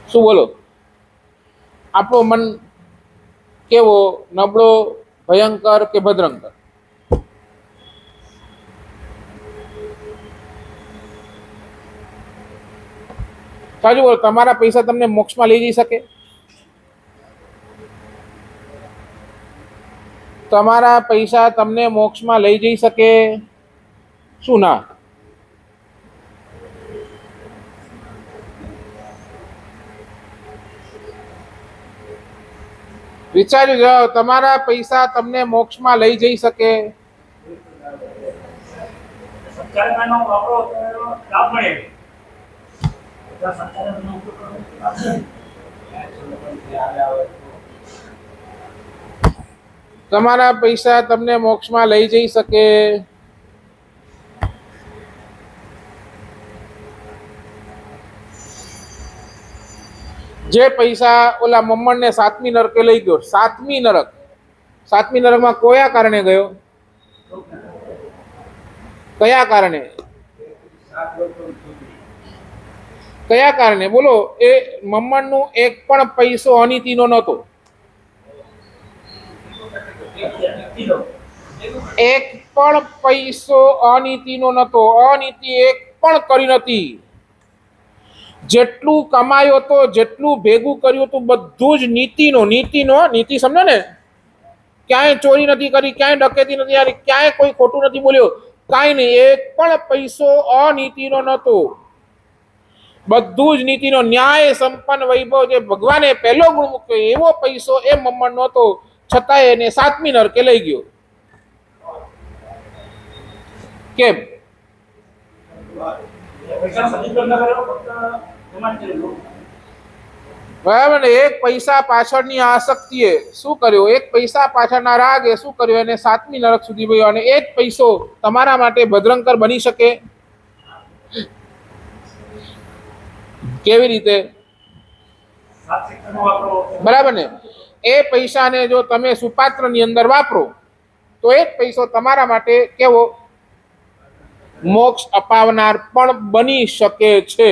શું બોલો? આપણો મન કેવો, નબળો, ભયંકર કે ભદ્રંકર? સાચું બોલો, તમારા પૈસા તમને મોક્ષમાં લઈ જઈ શકે? તમારા પૈસા તમને મોક્ષમાં લઈ જઈ શકે? શું ના? વિચારી જાઓ, તમારા પૈસા તમને મોક્ષમાં લઈ જઈ શકે? તમારા પૈસા તમને મોક્ષમાં લઈ જઈ શકે? જે પૈસા ઓલા મમ્મણને 7મી નરકે લઈ ગયો, 7મી નરક, 7મી નરકમાં કયા કારણે ગયો? કયા કારણે? કયા કારણે બોલો? એ મમ્મણનું એક પણ પૈસો અનીતિનો નહોતો, એક પણ પૈસો અનીતિનો નહોતો, અનીતિ એક પણ કરી નથી. જેટલું કમાયો તો, જેટલું ભેગું કર્યું હતું, બધું જ નીતિ સમજો ને, ક્યાંય ચોરી નથી કરી, ક્યાંય ડકેતી નથી કરી, ક્યાંય કોઈ ખોટું નથી બોલ્યો, કાંઈ નહીં, એક પણ પૈસો અનીતિનો નહોતો, બધું જ નીતિનો. ન્યાય સંપન્ન વૈભવ, જે ભગવાને પહેલો ગુણ મૂક્યો એવો પૈસો એ મમ્મણ નહોતો, છતાંય એને 7મી નરકે લઈ ગયો. કેમ? બરાબર ને? એક પૈસા પાછળની આસક્તિએ શું કર્યું? એક પૈસા પાછળના રાગે શું કર્યું? એને 7મી નરક સુધી ગયો. અને એ જ પૈસો તમારા માટે ભદ્રંકર બની શકે? કેવી રીતે? બરાબર ને? એ પૈસાને જો તમે સુપાત્રની અંદર વાપરો તો એ જ પૈસો તમારા માટે કેવો? મોક્ષ અપાવનાર પણ બની શકે છે.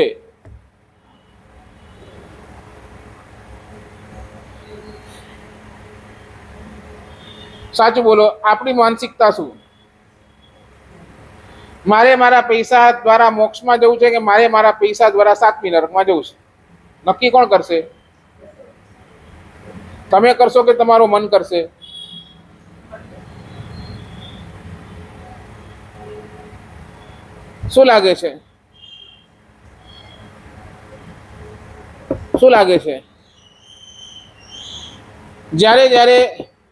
સાચું બોલો, આપણી માનસિકતા શું? મારે મારા પૈસા દ્વારા મોક્ષમાં જવું છે કે મારે મારા પૈસા દ્વારા 7મી નરકમાં જવું છે? નક્કી કોણ કરશે? તમે કરશો કે તમારું મન કરશે? શું લાગે છે? શું લાગે છે?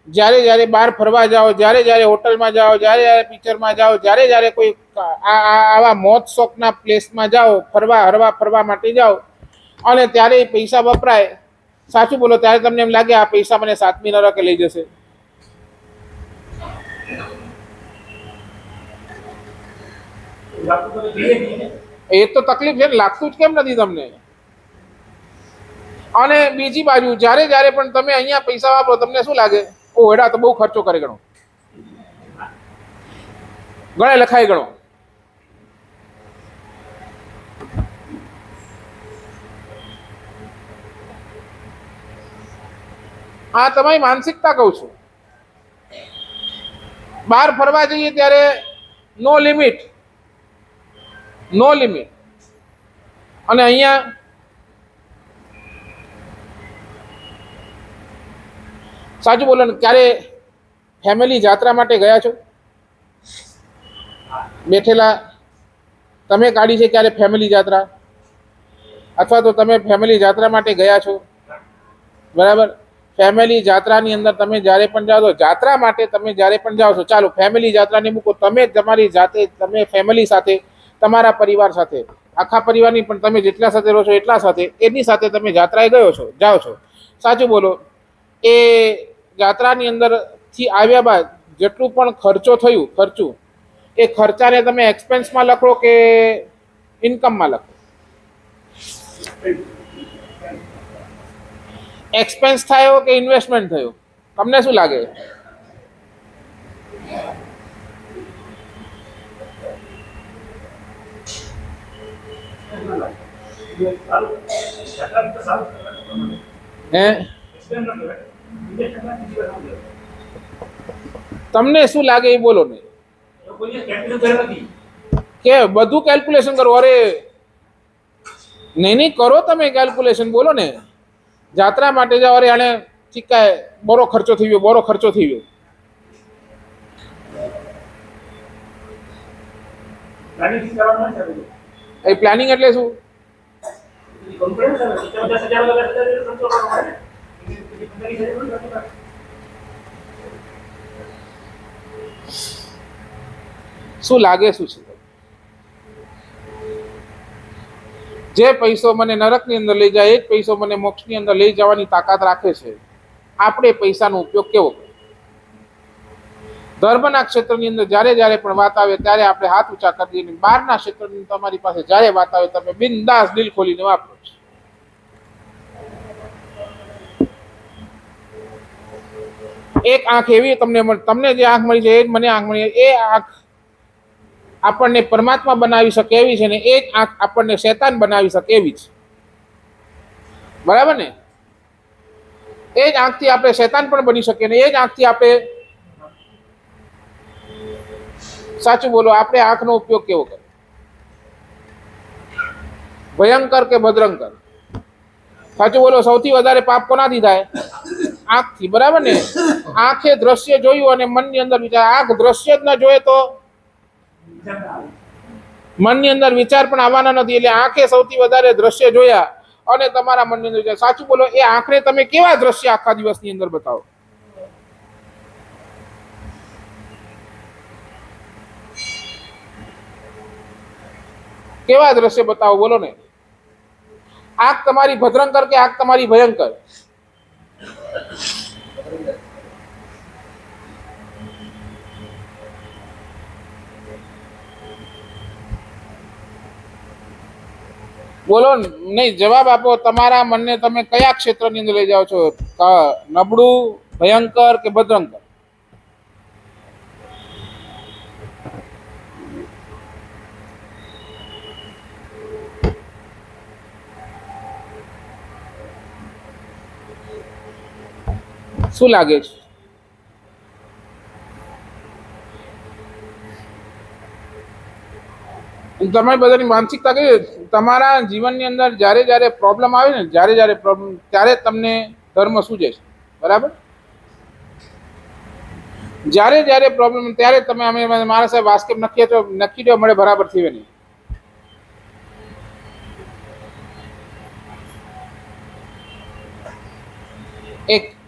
જ્યારે બહાર ફરવા જાઓ, જ્યારે હોટલમાં જાઓ, જ્યારે પિક્ચરમાં જાઓ, જ્યારે કોઈ આવા મોજ શોખના પ્લેસમાં જાઓ, ફરવા માટે જાઓ, અને ત્યારે પૈસા વપરાય, સાચું બોલો, ત્યારે તમને એમ લાગે આ પૈસા મને 7મી નરકે લઈ જશે? એ તો તકલીફ છે ને, લાગતું જ કેમ નથી તમને? અને બીજી બાજુ જ્યારે પણ તમે અહીંયા પૈસા વાપરો, તમને શું લાગે? ઓ એડા તો બહુ ખર્ચો કરે, ગણો લખાય, ગણો. આ તમારી માનસિકતા કહું છું. બહાર ફરવા જઈએ ત્યારે નો લિમિટ, અને અહીંયા સાચું બોલો ને, ક્યારે ફેમિલી યાત્રા માટે ગયા છો? બેઠેલા તમે કાઢી છે ક્યારે ફેમિલી યાત્રા? અથવા તો તમે ફેમિલી યાત્રા માટે ગયા છો? બરાબર? ફેમિલી યાત્રાની અંદર તમે જ્યારે પણ જાઓ તો, યાત્રા માટે તમે જ્યારે પણ જાઓ છો, ચાલો ફેમિલી યાત્રાને મૂકો, તમે તમારી જાતે, તમે ફેમિલી સાથે, તમારા પરિવાર સાથે, આખા પરિવારની પણ તમે જેટલા સાથે રહો છો એટલા સાથે, એની સાથે તમે યાત્રાએ જાઓ છો. સાચું બોલો, એ યાત્રાની અંદરથી આવ્યા બાદ જેટલું પણ ખર્ચું, એ ખર્ચાને તમે એક્સપેન્સમાં લખો કે ઇન્કમમાં લખો? એક્સપેન્સ થયો કે ઇન્વેસ્ટમેન્ટ થયું? તમને શું લાગે? તમને શું લાગે એ બોલો ને. કે બધું કેલ્ક્યુલેશન કરો? અરે નહીં કરો, તમે કેલ્ક્યુલેશન બોલો ને. યાત્રા માટે જાઓ, અરે આને ચીકાય બોરો ખર્ચો થઈ ગયો. એ પ્લાનિંગ એટલે શું? શું લાગે શું છે? જે પૈસો મને નરકની અંદર લઈ જાય, એ જ પૈસો મને મોક્ષની અંદર લઈ જવાની તાકાત રાખે છે. આપણે પૈસાનો ઉપયોગ કેવો? ધર્મના ક્ષેત્રની અંદર જ્યારે પણ વાત આવે ત્યારે આપણે હાથ ઊંચા કરી દઈએ. બહારના ક્ષેત્રની તમારી પાસે જ્યારે વાત આવે તમે બિંદાસ દિલ ખોલીને વાપરો. એક આંખ એવી તમને જે આંખ મળી છે, એ જ મને આંખ મળી. એ આંખ આપણને પરમાત્મા બનાવી શકે એવી છે, ને એ જ આંખ આપણને શૈતાન બનાવી શકે એવી છે. બરાબર ને? એ જ આંખથી આપણે શૈતાન પણ બની શકીએ, ને એ જ આંખથી આપણે, સાચું બોલો, આપણે આંખનો ઉપયોગ કેવો કરે? ભયંકર કે ભદ્રંકર? સાચું બોલો. સૌથી વધારે પાપ કોનાથી થાય? આંખથી. બરાબર ને? આંખે દ્રશ્ય જોયું અને મનની અંદર વિચાર. આંખ દ્રશ્ય જ ન જોયે તો મનની અંદર વિચાર પણ આવવાના નથી. એટલે આંખે સૌથી વધારે દ્રશ્ય જોયા અને તમારા મનની અંદર વિચાર. સાચું બોલો. એ આંખને તમે કેવા દ્રશ્ય આખા દિવસની અંદર બતાવો? કેવા દ્રશ્ય બતાવો? બોલો ને. આંખ તમારી ભદ્રંકર કે આંખ તમારી ભયંકર? બોલો નહીં, જવાબ આપો. તમારા મનને તમે કયા ક્ષેત્રની અંદર લઈ જાઓ છો? નબળું, ભયંકર કે ભદ્રંકર? શું લાગે છે? તમારી બધાની માનસિકતા કઈ? તમારા જીવનની અંદર જ્યારે જ્યારે પ્રોબ્લેમ આવે ને, જ્યારે પ્રોબ્લેમ, ત્યારે તમને ધર્મ સૂજે છે. બરાબર? જ્યારે પ્રોબ્લેમ ત્યારે તમે અમે મારા સાહેબ વાસ્કેપ નક્કી દો મળે બરાબર થીવે નહીં.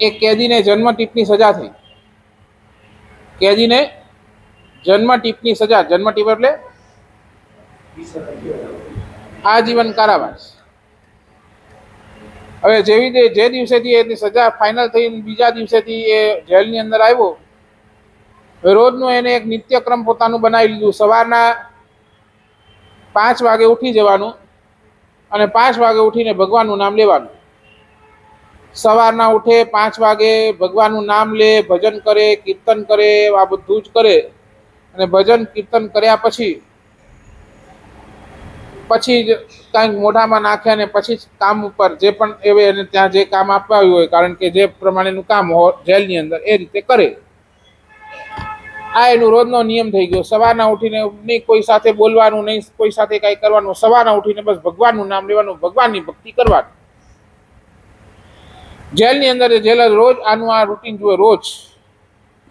એક કેદીને જન્મ ટીપની સજા થઈ. કેદીને જન્મ ટીપની સજા. જન્મ ટીપ એટલે આજીવન કારાવાસ. હવે જે દિવસેથી એની સજા ફાઇનલ થઈ, બીજા દિવસેથી એ જેલની અંદર આવ્યો. રોજનું એને એક નિત્યક્રમ પોતાનું બનાવી લીધું. સવારના 5 વાગે ઉઠી જવાનું અને 5 વાગે ઉઠીને ભગવાનનું નામ લેવાનું. સવારના ઉઠે 5 વાગે, ભગવાનનું નામ લે, ભજન કરે, કીર્તન કરે, આ બધું જ કરે. અને ભજન કીર્તન કર્યા પછી જ કાંઈક મોઢામાં નાખે અને પછી જ કામ ઉપર જે પણ એને ત્યાં જે કામ આપ્યું હોય, કારણ કે જે પ્રમાણેનું કામ હોય જેલની અંદર, એ રીતે કરે. આ એનું રોજનો નિયમ થઈ ગયો. સવારના ઉઠીને નહીં કોઈ સાથે બોલવાનું, નહીં કોઈ સાથે કાંઈ કરવાનું. સવારના ઉઠીને બસ ભગવાનનું નામ લેવાનું, ભગવાનની ભક્તિ કરવાની. જેલની અંદર જેલર રોજ આનું આ રૂટીન જુએ. રોજ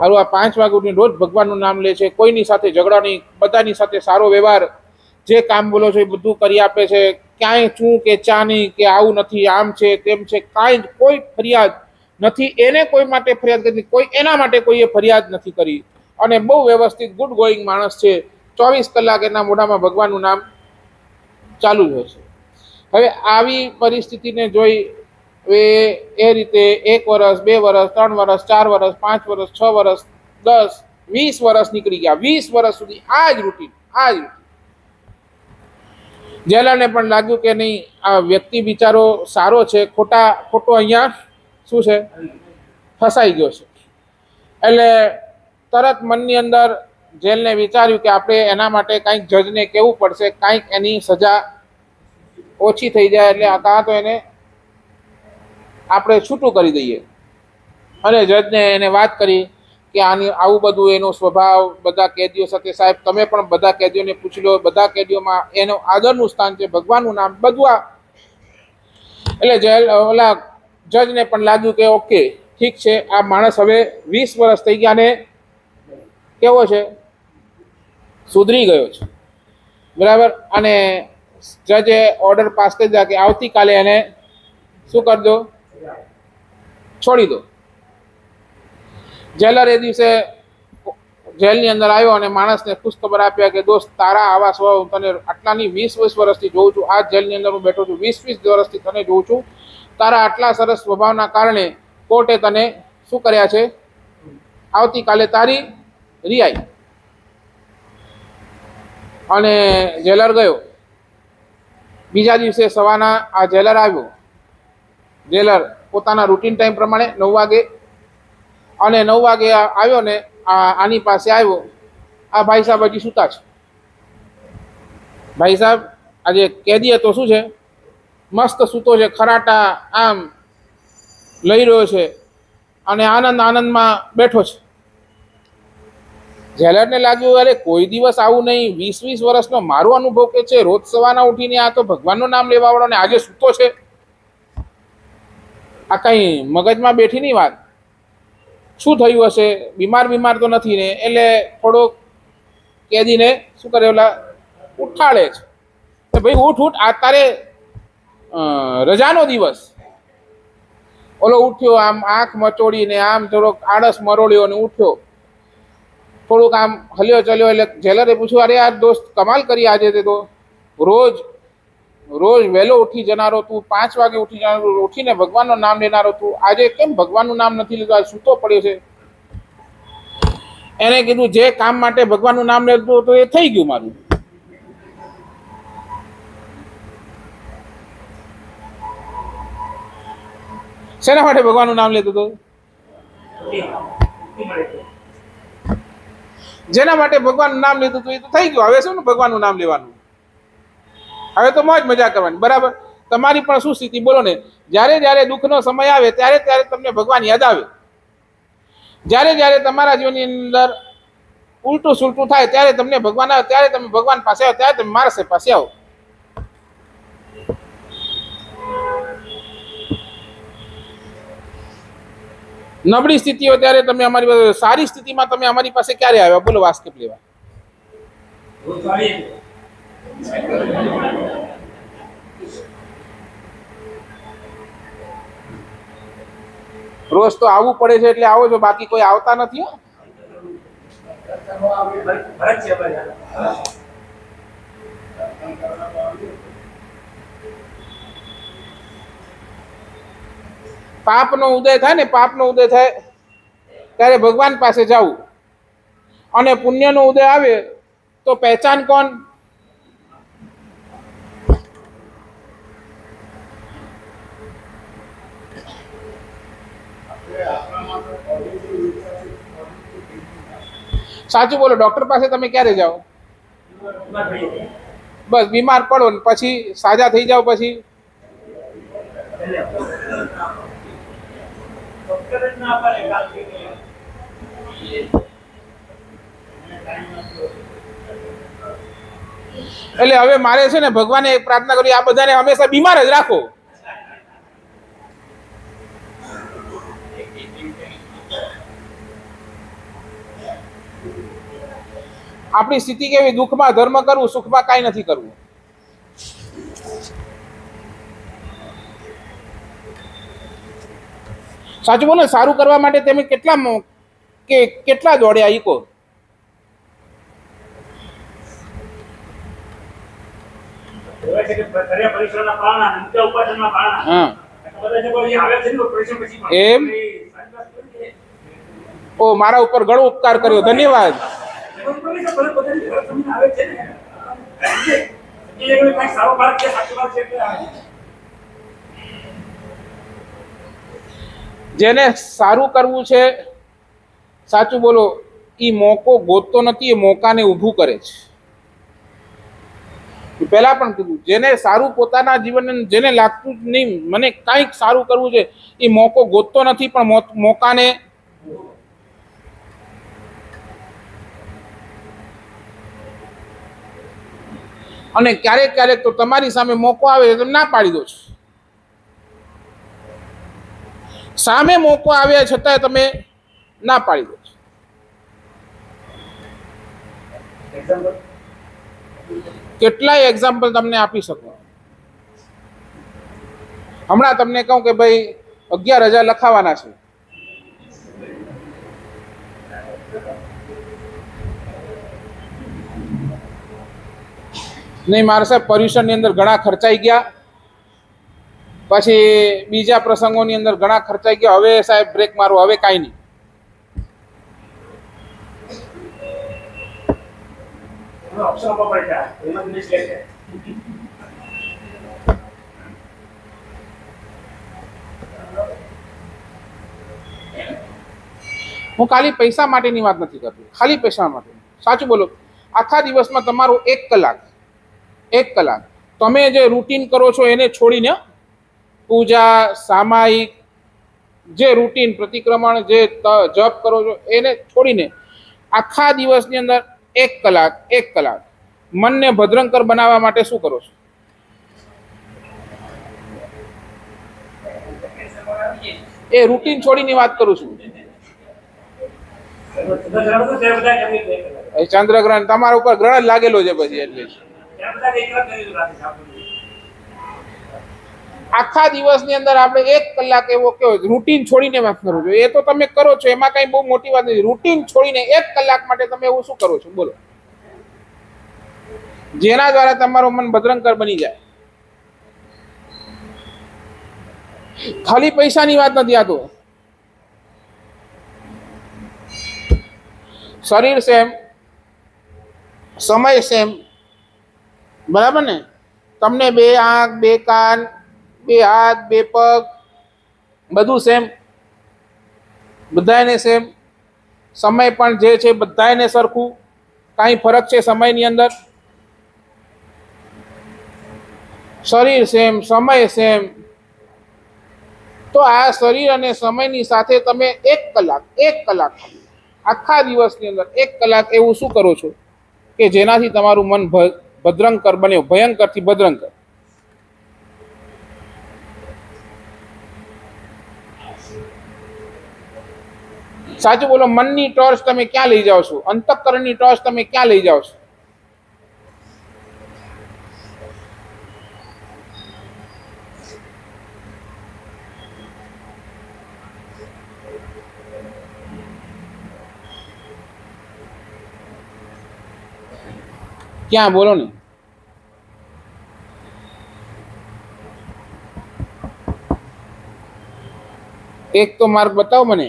મારું આ 5 વાગે ઉઠીને રોજ ભગવાનનું નામ લે છે. કોઈની સાથે ઝઘડા નહીં, બધાની સાથે સારો વ્યવહાર. જે કામ બોલો છો એ બધું કરી આપે છે. ક્યાંય ચૂં કે ચા નહીં, કે આવું નથી, આમ છે, તેમ છે, કાંઈ કોઈ ફરિયાદ નથી. એને કોઈ માટે ફરિયાદ કરી, કોઈ એના માટે કોઈએ ફરિયાદ નથી કરી. અને બહુ વ્યવસ્થિત ગુડ ગોઈંગ માણસ છે. 24 કલાક એના મોઢામાં ભગવાનનું નામ ચાલુ જ હોય છે. હવે આવી પરિસ્થિતિને જોઈ એ રીતે 1 વર્ષ, 2 વર્ષ, 3 વર્ષ, 4 વર્ષ, 5 વર્ષ, 6 વર્ષ, 10, 20 વર્ષ નીકળી ગયા. 20 વર્ષ સુધી આ જ રૂટીન. જેલરને પણ લાગ્યું કે નહીં, આ વ્યક્તિ બિચારો સારો છે, ખોટો અહીંયા શું છે, ફસાઈ ગયો છે. એટલે તરત મનની અંદર જેલને વિચાર્યું કે આપણે એના માટે કંઈક જજને કહેવું પડશે, કંઈક એની સજા ઓછી થઈ જાય, એટલે કાં તો એને આપણે છૂટું કરી દઈએ. અને જજને એને વાત કરી કે આવું બધું એનો સ્વભાવ બધા કેદીઓ સાથે. સાહેબ તમે પણ બધા કેદીઓને પૂછી લો, બધા કેદીઓમાં એનો આદરનું સ્થાન છે, ભગવાનનું નામ બધું. એટલે ઓલા જજને પણ લાગ્યું કે ઓકે ઠીક છે, આ માણસ હવે 20 વર્ષ થઈ ગયા ને કેવો છે, સુધરી ગયો છે. બરાબર? અને જજે ઓર્ડર પાસ કરી દીધા કે આવતીકાલે એને શું કરી દો, છોડી દો. જેલર એ દિવસે જેલની અંદર આવ્યો અને માણસને ખુશખબર આપ્યા કે દોસ્ત, તારા આવા સ્વભાવ હું તને આટલાની 20 વર્ષથી જોઉં છું. આ જેલની અંદર હું બેઠો છું, 20 વર્ષથી તને જોઉં છું. તારા આટલા સરસ સ્વભાવના કારણે કોર્ટે તને શું કર્યા છે, આવતીકાલે તારી રિહાઈ. અને જેલર ગયો. બીજા દિવસે સવારના આ જેલર આવ્યો. જેલર પોતાના રૂટીન ટાઈમ પ્રમાણે 9 વાગે, અને 9 વાગે આવ્યો ને આની પાસે આવ્યો. આ ભાઈ સાહેબ હજી સૂતા છે. ભાઈ સાહેબ આજે કેદી હતો શું છે, મસ્ત સૂતો છે, ખરાટા આમ લઈ રહ્યો છે અને આનંદમાં બેઠો છે. જેલરને લાગ્યું અરે કોઈ દિવસ આવું નહીં, 20-20 વર્ષનો મારો અનુભવ કે છે, રોજ સવારના ઉઠીને આ તો ભગવાનનું નામ લેવા વાળો ને આજે સૂતો છે. આ કઈ મગજમાં બેઠી ની વાત. શું થયું હશે, બીમાર તો નથી ને? એટલે થોડોક કેદીને શું કરે, ઓલા ઉઠાડે છે કે ભાઈ ઉઠ, આ તારે રજાનો દિવસ. ઓલો ઉઠ્યો, આમ આંખ મચોડીને આમ થોડોક આળસ મરોળ્યો અને ઉઠ્યો, થોડુંક આમ હલ્યો ચલ્યો. એટલે જેલરે પૂછ્યું, અરે યાર દોસ્ત, કમાલ કરી આજે તે તો. રોજ વહેલો ઉઠી જનારો તું, 5 વાગે ઉઠી જનારો, ઉઠીને ભગવાનનું નામ લેનારો તું, આજે કેમ ભગવાનનું નામ નથી લીધું, આજે સૂતો પડ્યો છે? એને કીધું જે કામ માટે ભગવાનનું નામ લેતું હતું એ થઈ ગયું મારું. શેના માટે ભગવાનનું નામ લેતું હતું? જેના માટે ભગવાનનું નામ લીધું હતું એ તો થઈ ગયું. હવે શું ભગવાનનું નામ લેવાનું? હવે તો મોજ મજા કરવાની. બરાબર. તમારી પણ શું સ્થિતિ બોલો ને? જ્યારે દુઃખનો સમય આવે ત્યારે તમને ભગવાન યાદ આવે. જ્યારે તમારા જીવનની અંદર ઉલટું સુલટું થાય ત્યારે તમને ભગવાન આવે, ત્યારે તમે ભગવાન પાસે આવો, ત્યારે તમે માણસ પાસે આવો. નબળી સ્થિતિ હોય ત્યારે તમે અમારી પાસે, સારી સ્થિતિમાં તમે અમારી પાસે ક્યારે આવ્યા? બોલો વાસ્તવ લેવા. રોજ તો આવવું પડે છે એટલે આવો છો, બાકી કોઈ આવતા નથી. પાપનો ઉદય થાય ને, પાપનો ઉદય થાય ત્યારે ભગવાન પાસે જવું, અને પુણ્યનો ઉદય આવે તો પહેચાન કોણ? સાચું બોલો, ડોક્ટર પાસે તમે ક્યારે જાઓ? બસ બીમાર પડો ને પછી સાજા થઈ જાઓ પછી. એટલે હવે મારે છે ને ભગવાને એક પ્રાર્થના કરી, આ બધાને હંમેશા બીમાર જ રાખો. આપણી સ્થિતિ કેવી? દુઃખમાં ધર્મ કરવું, સુખમાં કાંઈ નથી કરવું. સાચું બોલો, સારું કરવા માટે તમે કેટલા દોડ્યા ઈકો? એમ? ઓ, મારા ઉપર ઘણો ઉપકાર કર્યો, ધન્યવાદ. જેને સારું કરવું છે, સાચું બોલો, એ મોકો ગોતતો નથી, એ મોકાને ઊભું કરે છે. પહેલા પણ કીધું, જેને સારું પોતાના જીવન, જેને લાગતું નહીં મને કંઈક સારું કરવું છે, એ મોકો ગોતતો નથી પણ મોકાને. અને ક્યારેક તો તમારી સામે મોકો આવે તો ના પાડી દો છો. સામે મોકો આવ્યા છતાંય તમે ના પાડી દો છો. કેટલાય એક્ઝામ્પલ તમને આપી શકું. હમણાં તમને કહું કે ભાઈ 11,000 લખાવાના છે, નહીં મારા સાહેબ પર્યુષણની અંદર ઘણા ખર્ચાઈ ગયા, પછી બીજા પ્રસંગોની અંદર ઘણા ખર્ચાઈ ગયા, હવે સાહેબ બ્રેક મારો, હવે કાંઈ નહીં. હું ખાલી પૈસા માટેની વાત નથી કરતો, ખાલી પૈસા માટે. સાચું બોલો, આખા દિવસમાં તમારો 1 કલાક તમે જે રૂટીન કરો છો એને છોડીને, પૂજા, સામાયિક, જે રૂટીન પ્રતિક્રમણ, જે જપ કરો છો એને છોડીને આખા દિવસની અંદર 1 કલાક મનને ભદ્રંકર બનાવવા માટે શું કરો છો? એ રૂટીન છોડીની વાત કરું છું. ચંદ્રગ્રહણ તમારા ઉપર ગ્રહણ લાગેલો છે પછી એટલે આખા દિવસની અંદર આપણે 1 કલાક એવો કેવો રૂટીન છોડીને વાત કરું છું. એ તો તમે કરો છો, એમાં કઈ બહુ મોટી વાત નથી. રૂટીન છોડીને 1 કલાક માટે તમે એવું શું કરો છો બોલો, જેના દ્વારા તમારું મન ભદ્રંકર બની જાય. ખાલી પૈસાની વાત નથી. આ તો શરીર સેમ, સમય સેમ, બરાબર ને? તમને 2 આંખ, 2 કાન, 2 હાથ, 2 પગ, બધું સેમ, બધાને સેમ. સમય પણ જે છે બધાને સરખું. કાંઈ ફરક છે સમયની અંદર? શરીર સેમ, સમય સેમ. તો આ શરીર અને સમયની સાથે તમે 1 કલાક આખા દિવસની અંદર 1 કલાક એવું શું કરો છો કે જેનાથી તમારું મન ભદ્રંકર બને, ભયંકરથી ભદ્રંકર. સાચું બોલો, મનની ટોર્ચ તમે ક્યાં લઈ જાઓ છો? અંતઃકરણની ટોર્ચ તમે ક્યાં લઈ જાઓ છો? ક્યાં બોલો ને? એક તો માર્ગ બતાવો મને.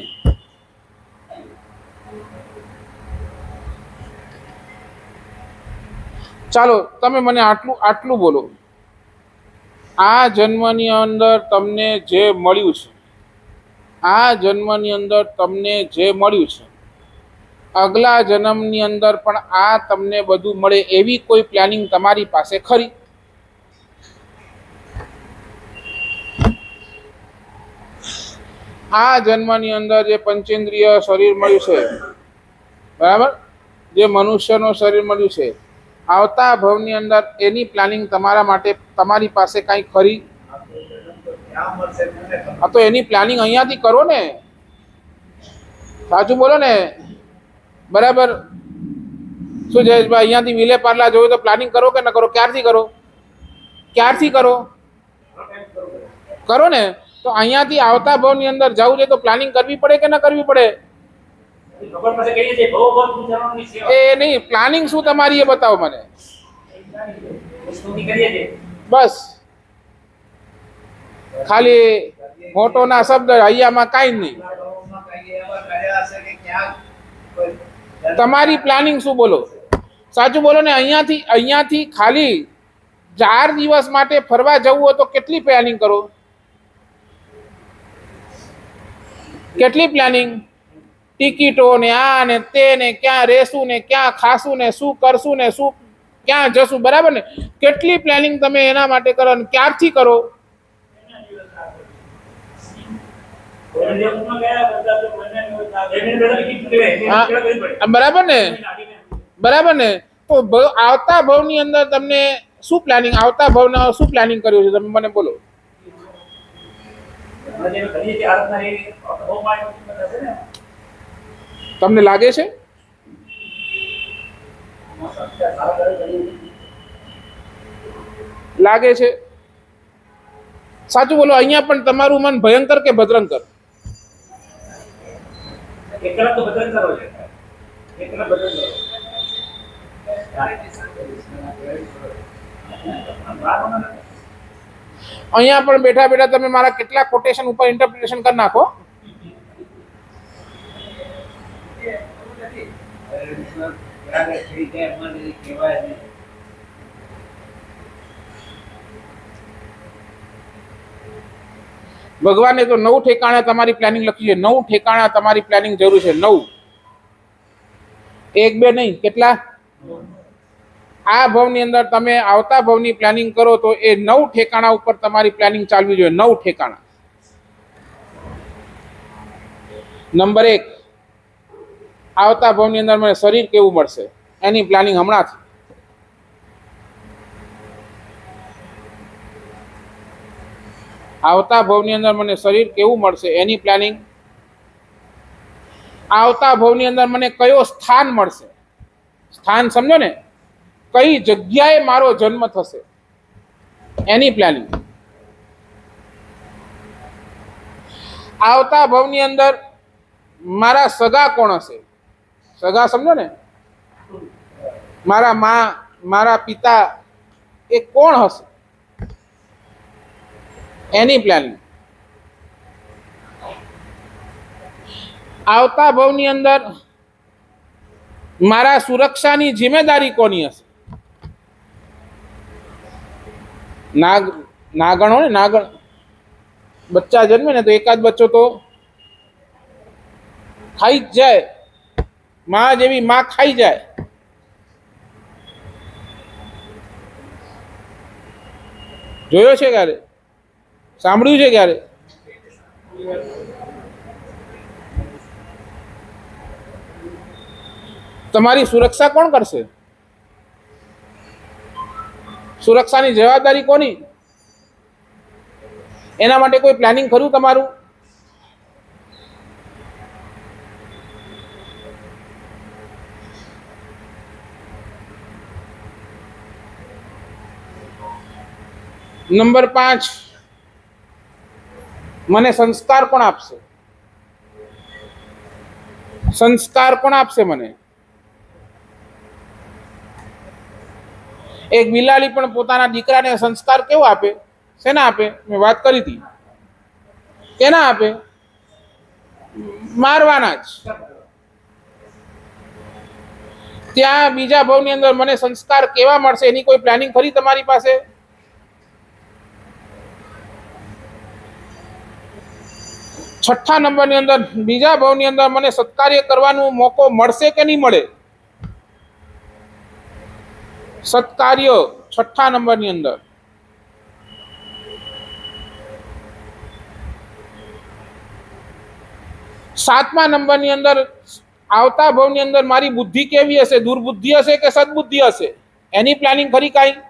ચાલો તમે મને આટલું બોલો. આ જન્મની અંદર તમને જે મળ્યું છે, આ જન્મની અંદર તમને જે મળ્યું છે, અગલા જન્મની અંદર પણ આ તમને બધું મળે એવી કોઈ પ્લાનિંગ તમારી પાસે ખરી? આ જન્મની અંદર જે પંચેન્દ્રિય શરીર મળ્યું છે, બરાબર, જે મનુષ્યનું શરીર મળ્યું છે, આવતા ભવની અંદર એની પ્લાનિંગ તમારા માટે તમારી પાસે કાંઈ ખરી? હા, તો એની પ્લાનિંગ અહીંયાથી કરો ને. સાચું બોલો ને, બરાબર? શું જયેશભાઈ, અહીંયાથી વિલે પાર્લા જોયું તો પ્લાનિંગ કરો કે ન કરો? ક્યારથી કરો? ક્યારથી કરો? કરો ને. તો અહીંયાથી આવતા ભવની અંદર જવું છે તો પ્લાનિંગ કરવી પડે કે ન કરવી પડે? એ નહીં, પ્લાનિંગ શું તમારી એ બતાવો મને. બસ ખાલી મોટોના શબ્દ, અહીંયામાં કાંઈ નહીં. તમારી પ્લાનિંગ શું બોલો? સાચું બોલો ને. અહીંયાથી ખાલી 4 દિવસ માટે ફરવા જવું હોય તો કેટલી પ્લાનિંગ કરો? કેટલી પ્લાનિંગ? ટિકિટો ને આ ને તે ને, ક્યાં રહેશું ને, ક્યાં ખાશું ને, શું કરશું ને, શું ક્યાં જશું, બરાબર ને? કેટલી પ્લાનિંગ તમે એના માટે કરો ને ક્યારથી કરો? બરાબર ને? બરાબર ને? તો આવતા ભવની અંદર તમને શું પ્લાનિંગ, આવતા ભવના શું પ્લાનિંગ કર્યું છે તમે મને બોલો. તમને લાગે છે? લાગે છે? સાચું બોલો. અહીંયા પણ તમારું મન ભયંકર કે ભદ્રંકર? અહીંયા પણ બેઠા બેઠા તમે મારા કેટલા કોટેશન ઉપર ઇન્ટરપ્રિટેશન કરી નાખો. ભગવાને તો 9 ઠેકાણા તમારી પ્લાનિંગ લખી છે. 9 ઠેકાણા તમારી પ્લાનિંગ જરૂર છે. 9, 1 2 નહીં, કેટલા? આ ભવની અંદર તમે આવતા ભવની પ્લાનિંગ કરો તો એ 9 ઠેકાણા ઉપર તમારી પ્લાનિંગ ચાલવી જોઈએ. 9 ઠેકાણા. નંબર 1, આવતા ભવની અંદર મને શરીર કેવું મળશે એની પ્લાનિંગ હમણાંથી. આવતા ભવની અંદર મને શરીર કેવું મળશે એની પ્લાનિંગ. આવતા ભવની અંદર મને કયો સ્થાન મળશે, સ્થાન સમજો ને, કઈ જગ્યાએ મારો જન્મ થશે એની પ્લાનિંગ. આવતા ભવની અંદર મારા સગા કોણ હશે, સગા સમજો ને, મારા મા મારા પિતા એ કોણ હશે એની પ્લાનિંગ. આવતા ભવની અંદર મારા સુરક્ષાની જિમ્મેદારી કોની હશે. નાગણ હોય ને, નાગણ બચ્ચા જન્મે ને તો એકાદ બચ્ચો તો ખાઈ જ જાય, માં જેવી માં ખાઈ જાય. જોયો છે ક્યારે, સાંભળ્યું છે ક્યારે? તમારી સુરક્ષા કોણ કરશે? સુરક્ષાની જવાબદારી કોની? એના માટે કોઈ પ્લાનિંગ ખરું તમારું? નંબર 5, મને સંસ્કાર કોણ આપશે? સંસ્કાર કોણ આપશે મને? એક બિલાડી પણ પોતાના દીકરાને સંસ્કાર કેવો આપે? શેના આપે? મેં વાત કરી હતી. કેના આપે? મારવાના જ. ત્યાં બીજા ભવની અંદર મને સંસ્કાર કેવા મળશે એની કોઈ પ્લાનિંગ ખરી તમારી પાસે? છઠ્ઠા નંબરની અંદર બીજા ભવની અંદર મને સત્કાર્ય કરવાનો મોકો મળશે કે નહીં મળે? સત્કાર્ય છઠ્ઠા નંબરની અંદર. સાતમા નંબરની અંદર આવતા ભવની અંદર મારી બુદ્ધિ કેવી હશે? દુર્બુદ્ધિ હશે કે સદબુદ્ધિ હશે એની પ્લાનિંગ ખરી કાંઈ?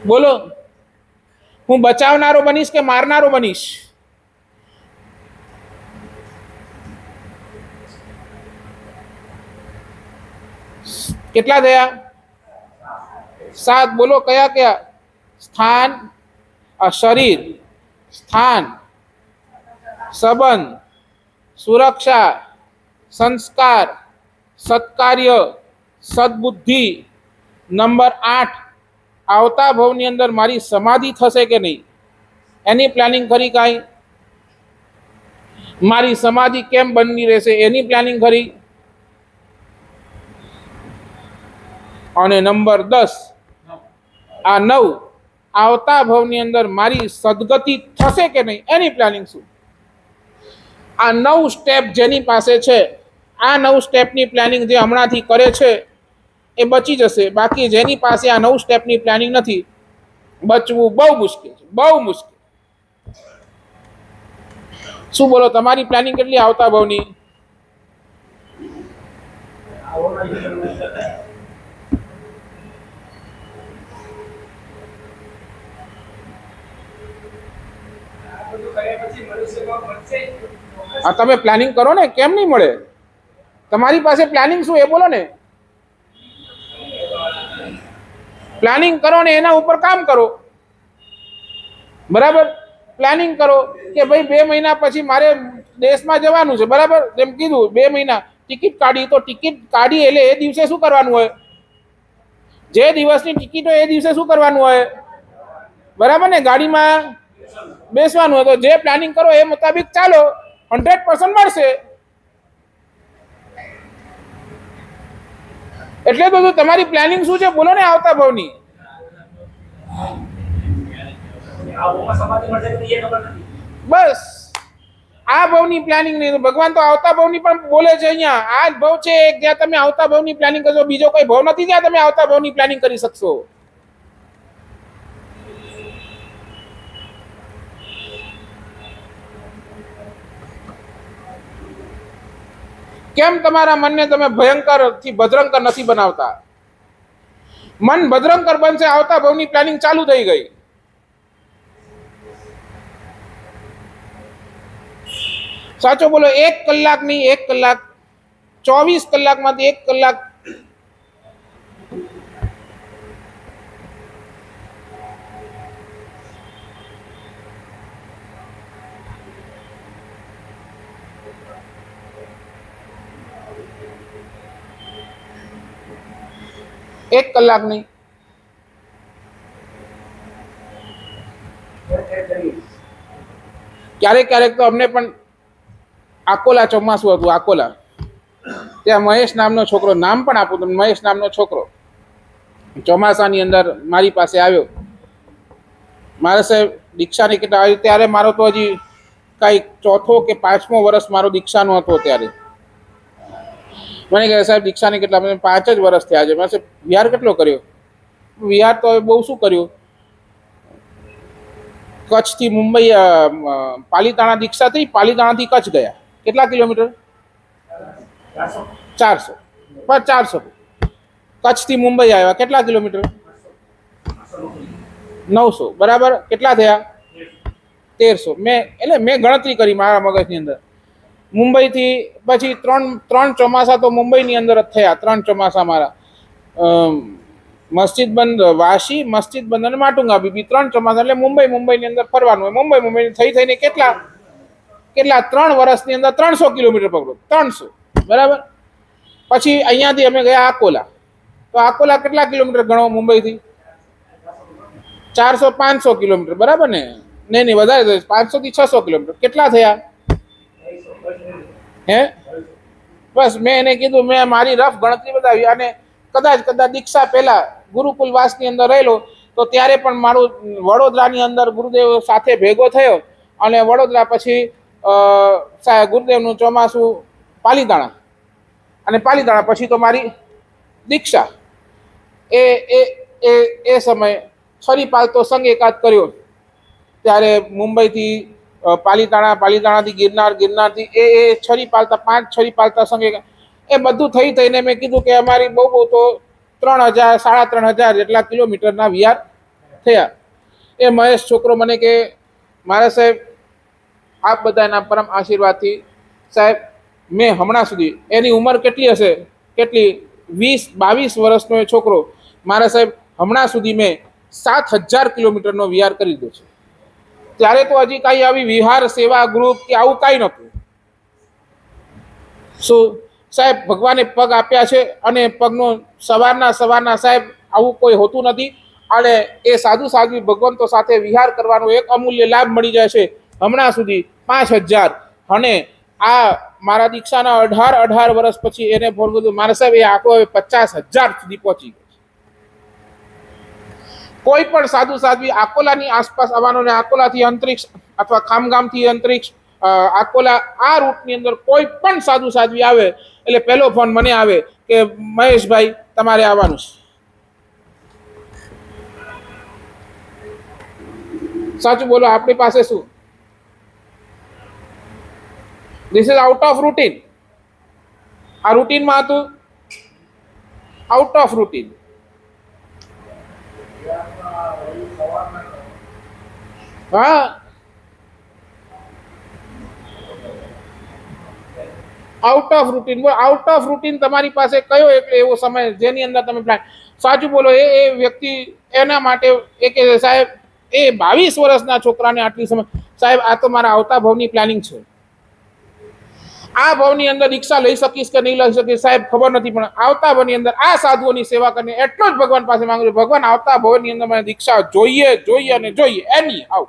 બોલો, હું બચાવનારો બનીશ કે મારનારો બનીશ? કેટલા થયા? 7. બોલો કયા કયા? સ્થાન, શરીર, સ્થાન, સંબંધ, સુરક્ષા, સંસ્કાર, સત્કાર્ય, સદબુદ્ધિ. નંબર 8, આવતા ભવની અંદર મારી સમાધિ થશે કે નહીં એની પ્લાનિંગ ખરી કાંઈ? મારી સમાધિ કેમ બની રહેશે એની પ્લાનિંગ ખરી? અને નંબર 10, આ 9, આવતા ભવની અંદર મારી સદગતિ થશે કે નહીં એની પ્લાનિંગ શું? આ 9 સ્ટેપ જેની પાસે છે, આ 9 સ્ટેપની પ્લાનિંગ જે હમણાંથી કરે છે એ બચી જશે. બાકી જેની પાસે આ 9 સ્ટેપની પ્લાનિંગ નથી, બચવું બહુ મુશ્કેલ છે, બહુ મુશ્કેલ. શું બોલો, તમારી પ્લાનિંગ કેટલી આવતા ભવની? આ તમે પ્લાનિંગ કરો ને, કેમ નહીં મળે? તમારી પાસે પ્લાનિંગ શું એ બોલો ને. પ્લાનિંગ કરો ને એના ઉપર કામ કરો. બરાબર? પ્લાનિંગ કરો કે ભાઈ 2 મહિના પછી મારે દેશમાં જવાનું છે. બરાબર? જેમ કીધું 2 મહિના ટિકિટ કાઢી, તો ટિકિટ કાઢી એટલે એ દિવસે શું કરવાનું હોય? જે દિવસની ટિકિટ હોય એ દિવસે શું કરવાનું હોય? બરાબર ને? ગાડીમાં બેસવાનું હોય. તો જે પ્લાનિંગ કરો એ મુતાબિક ચાલો, 100% મળશે. એટલે તો તમારી પ્લાનિંગ શું છે બોલો ને આવતા ભવની? બસ આ ભવની પ્લાનિંગ નહીં. ભગવાન તો આવતા ભવની પણ બોલે છે. અહીંયા આ જ ભવ છે જ્યાં તમે આવતા ભવની પ્લાનિંગ કરશો. બીજો કોઈ ભવ નથી જ્યાં તમે આવતા ભવની પ્લાનિંગ કરી શકશો. કેમ તમારા મનને તમે ભયંકર થી ભદ્રંકર નથી બનાવતા? મન ભદ્રંકર બનશે, આવતા ભવની પ્લાનિંગ ચાલુ થઈ ગઈ. સાચો બોલો. 1 કલાક નહીં, 1 કલાક 24 કલાકમાંથી 1 કલાક એક કલાક નહીં. ક્યારેક ક્યારેક તો અમને પણ આકોલા ચોમાસું હતું. આકોલા ત્યાં મહેશ નામનો છોકરો, નામ પણ આપું તમને, મહેશ નામનો છોકરો ચોમાસાની અંદર મારી પાસે આવ્યો. મારે સાહેબ દીક્ષાની કેટલા આવી ત્યારે મારો તો હજી કાંઈ ચોથો કે 5મો વર્ષ મારો દીક્ષાનો હતો. ત્યારે મને કહે સાહેબ દીક્ષાની કેટલા? મને 5 જ વર્ષ થયા છે. મેં સાહેબ વિહાર કેટલો કર્યો? વિહાર તો હવે બહુ શું કર્યું. કચ્છથી મુંબઈ પાલીતાણા દીક્ષા થઈ, પાલીતાણાથી કચ્છ ગયા. કેટલા કિલોમીટર? 400. બસ 400. કચ્છથી મુંબઈ આવ્યા, કેટલા કિલોમીટર? 900. બરાબર. કેટલા થયા? 1300. મેં ગણતરી કરી મારા મગજની અંદર. મુંબઈથી પછી ત્રણ ચોમાસા તો મુંબઈની અંદર જ થયા. 3 ચોમાસા મારા. મસ્જિદ બંધ વાશી, મસ્જિદ બંધ અને માટુંગા બીબી, 3 ચોમાસા. એટલે મુંબઈની અંદર ફરવાનું હોય. મુંબઈ થઈને કેટલા 3 વર્ષની અંદર 300 કિલોમીટર પકડો. 300. બરાબર. પછી અહીંયાથી અમે ગયા આકોલા. તો આકોલા કેટલા કિલોમીટર ગણો મુંબઈથી? 400-500 કિલોમીટર. બરાબર ને? નહીં વધારે, 500 થી 600 કિલોમીટર. કેટલા થયા? હે બસ મેં એને કીધું, મેં મારી રફ ગણતરી બતાવી. અને કદાચ દીક્ષા પહેલા ગુરુકુલવાસની અંદર રહેલો તો ત્યારે પણ મારું વડોદરાની અંદર ગુરુદેવ સાથે ભેગો થયો. અને વડોદરા પછી ગુરુદેવનું ચોમાસું પાલીતાણા, અને પાલીતાણા પછી તો મારી દીક્ષા. એ સમય છરી પાલતો સંગ એકાદ કર્યો. ત્યારે મુંબઈથી પાલીતાણાથી ગિરનારથી એ છરી પાલતા 5 છરી પાલતા સંગ એ બધું થઈને મેં કીધું કે અમારી બહુ તો 3000 3,500 જેટલા કિલોમીટરના વિહાર થયા. એ મહેશ છોકરો મને કે મારા સાહેબ આપ બધાના પરમ આશીર્વાદથી સાહેબ મેં હમણાં સુધી, એની ઉંમર કેટલી હશે, કેટલી 20-22 વર્ષનો એ છોકરો, મારા સાહેબ હમણાં સુધી મેં 7,000 કિલોમીટરનો વિહાર કરી દીધો છે. ત્યારે તો હજી કાંઈ આવી વિહાર સેવા ગ્રુપ કે આવું કાંઈ નહોતું. શું સાહેબ ભગવાને પગ આપ્યા છે, અને પગનો સવારના સાહેબ આવું કોઈ હોતું નથી. અને એ સાધુ ભગવંતો સાથે વિહાર કરવાનો એક અમૂલ્ય લાભ મળી જાય છે. હમણાં સુધી 5,000. અને આ મારા દીક્ષાના 18 વર્ષ પછી એને ફોન કર્યું, મારા સાહેબ એ આંકડો હવે 50,000 સુધી પહોંચી ગયો. કોઈ પણ સાધુ આકોલાની આસપાસ આવવાનો, ને આકોલાથી અંતરિક્ષ અથવા ખામગામથી અંતરિક્ષ આકોલા આ રૂટની અંદર કોઈ પણ સાધુ આવે એટલે પહેલો ફોન મને આવે કે મહેશભાઈ તમારે આવવાનું છે. સાચું બોલો, આપણી પાસે શું? This is out of routine. આ રૂટીનમાં હતું, આઉટ ઓફ રૂટીન. હા, out of routine. Out of routine તમારી પાસે કયો એટલે એવો સમય જેની અંદર તમે પ્લાન. સાચું બોલો. એ વ્યક્તિ એના માટે એ કે સાહેબ એ 22 વર્ષના છોકરાને આટલી સમય, સાહેબ આ તો મારા આવતા ભવની પ્લાનિંગ છે. આ ભવની અંદર દીક્ષા લઈ શકીશ કે નહીં લઈ શકીશ સાહેબ ખબર નથી, પણ આવતા ભવની અંદર આ સાધુઓની સેવા કરીને એટલો જ ભગવાન પાસે માંગુ છું, ભગવાન આવતા ભવની અંદર મને દીક્ષા જોઈએ અને જોઈએ એની આવ.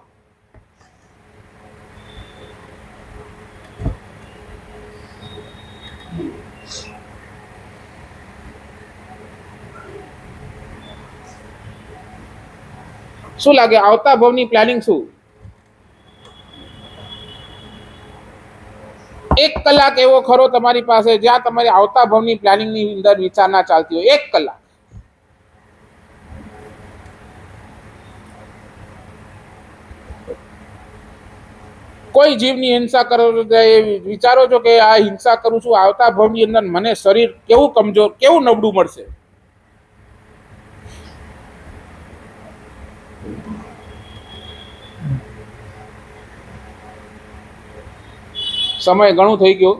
શું લાગે આવતા ભવની પ્લાનિંગ શું? 1 કલાક એવો ખરો તમારી પાસે જ્યાં તમારી આવતા ભવની પ્લાનિંગની અંદર વિચારણા ચાલતી હોય. 1 કલાક. કોઈ જીવની હિંસા કરો છો એ વિચારો છો કે આ હિંસા કરું છું, આવતા ભવની અંદર મને શરીર કેવું કમજોર, કેવું નબળું મળશે. સમય ઘણું થઈ ગયું,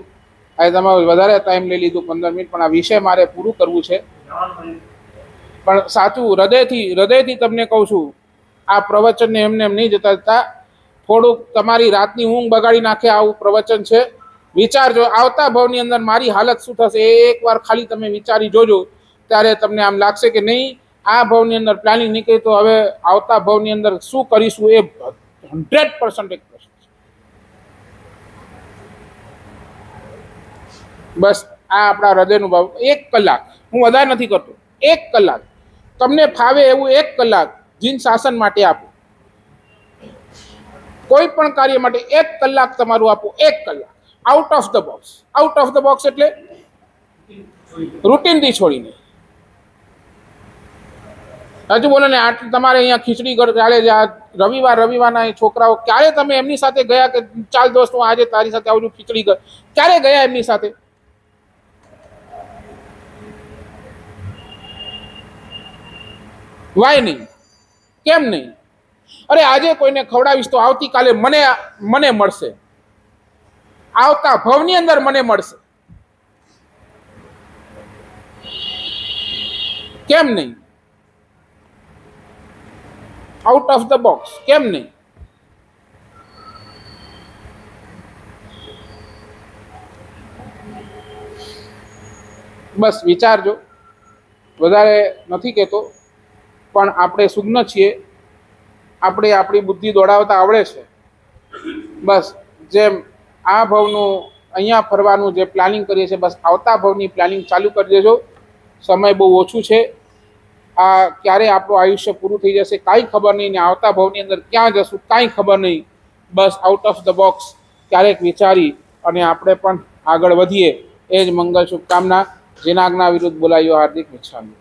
આજે તમે વધારે ટાઈમ લઈ લીધું, 15 મિનિટ, પણ આ વિષય મારે પૂરું કરવું છે. પણ સાચું હૃદયથી તમને કહું છું, આ પ્રવચનને એમને એમ નહીં જતા જતા થોડુંક તમારી રાતની ઊંઘ બગાડી નાખે આવું પ્રવચન છે. વિચારજો આવતા ભવની અંદર મારી હાલત શું થશે, એકવાર ખાલી તમે વિચારી જોજો, ત્યારે તમને આમ લાગશે કે નહીં, આ ભવની અંદર પ્લાનિંગ નીકળી તો હવે આવતા ભવની અંદર શું કરીશું એ 100% એક પ્રશ્ન છે. બસ આ આપણા હૃદયનું ભાવ. 1 કલાક, હું વધારે નથી કરતો, 1 કલાક તમને ફાવે એવું 1 કલાક જીન શાસન માટે આપો. કોઈ પણ કાર્ય માટે 1 કલાક તમારું આપો. 1 કલાક out of the box. Out of the box એટલે રૂટીનથી છોડીને. હજુ બોલો ને, તમારે અહીંયા ખીચડી ચાલે છે, આ રવિવારના છોકરાઓ, ક્યારે તમે એમની સાથે ગયા કે ચાલ દોસ્ત હું આજે તારી સાથે આવું છું ખીચડી કર? ક્યારે ગયા એમની સાથે? વાય નહીં? કેમ નહીં? અરે આજે કોઈને ખવડાવીશ તો આવતીકાલે મને મળશે, આવતા ભવની અંદર મને મળશે. કેમ નહીં? આઉટ ઓફ ધ બોક્સ કેમ નહીં? બસ વિચારજો. વધારે નથી કહેતો, પણ આપણે સુજ્ઞ છીએ, આપણે આપણી બુદ્ધિ દોડાવતા આવડે છે. બસ જેમ આ ભવનું અહીંયા ફરવાનું જે પ્લાનિંગ કરીએ છીએ, બસ આવતા ભવની પ્લાનિંગ ચાલુ કરી દેજો. સમય બહુ ઓછું છે, આ ક્યારે આપણું આયુષ્ય પૂરું થઈ જશે કાંઈ ખબર નહીં, ને આવતા ભવની અંદર ક્યાં જશું કાંઈ ખબર નહીં. બસ આઉટ ઓફ ધ બોક્સ ક્યારેક વિચારી અને આપણે પણ આગળ વધીએ, એ જ મંગલ શુભકામના. જેના આજ્ઞા વિરુદ્ધ બોલાયો હાર્દિક મિચ્છામી.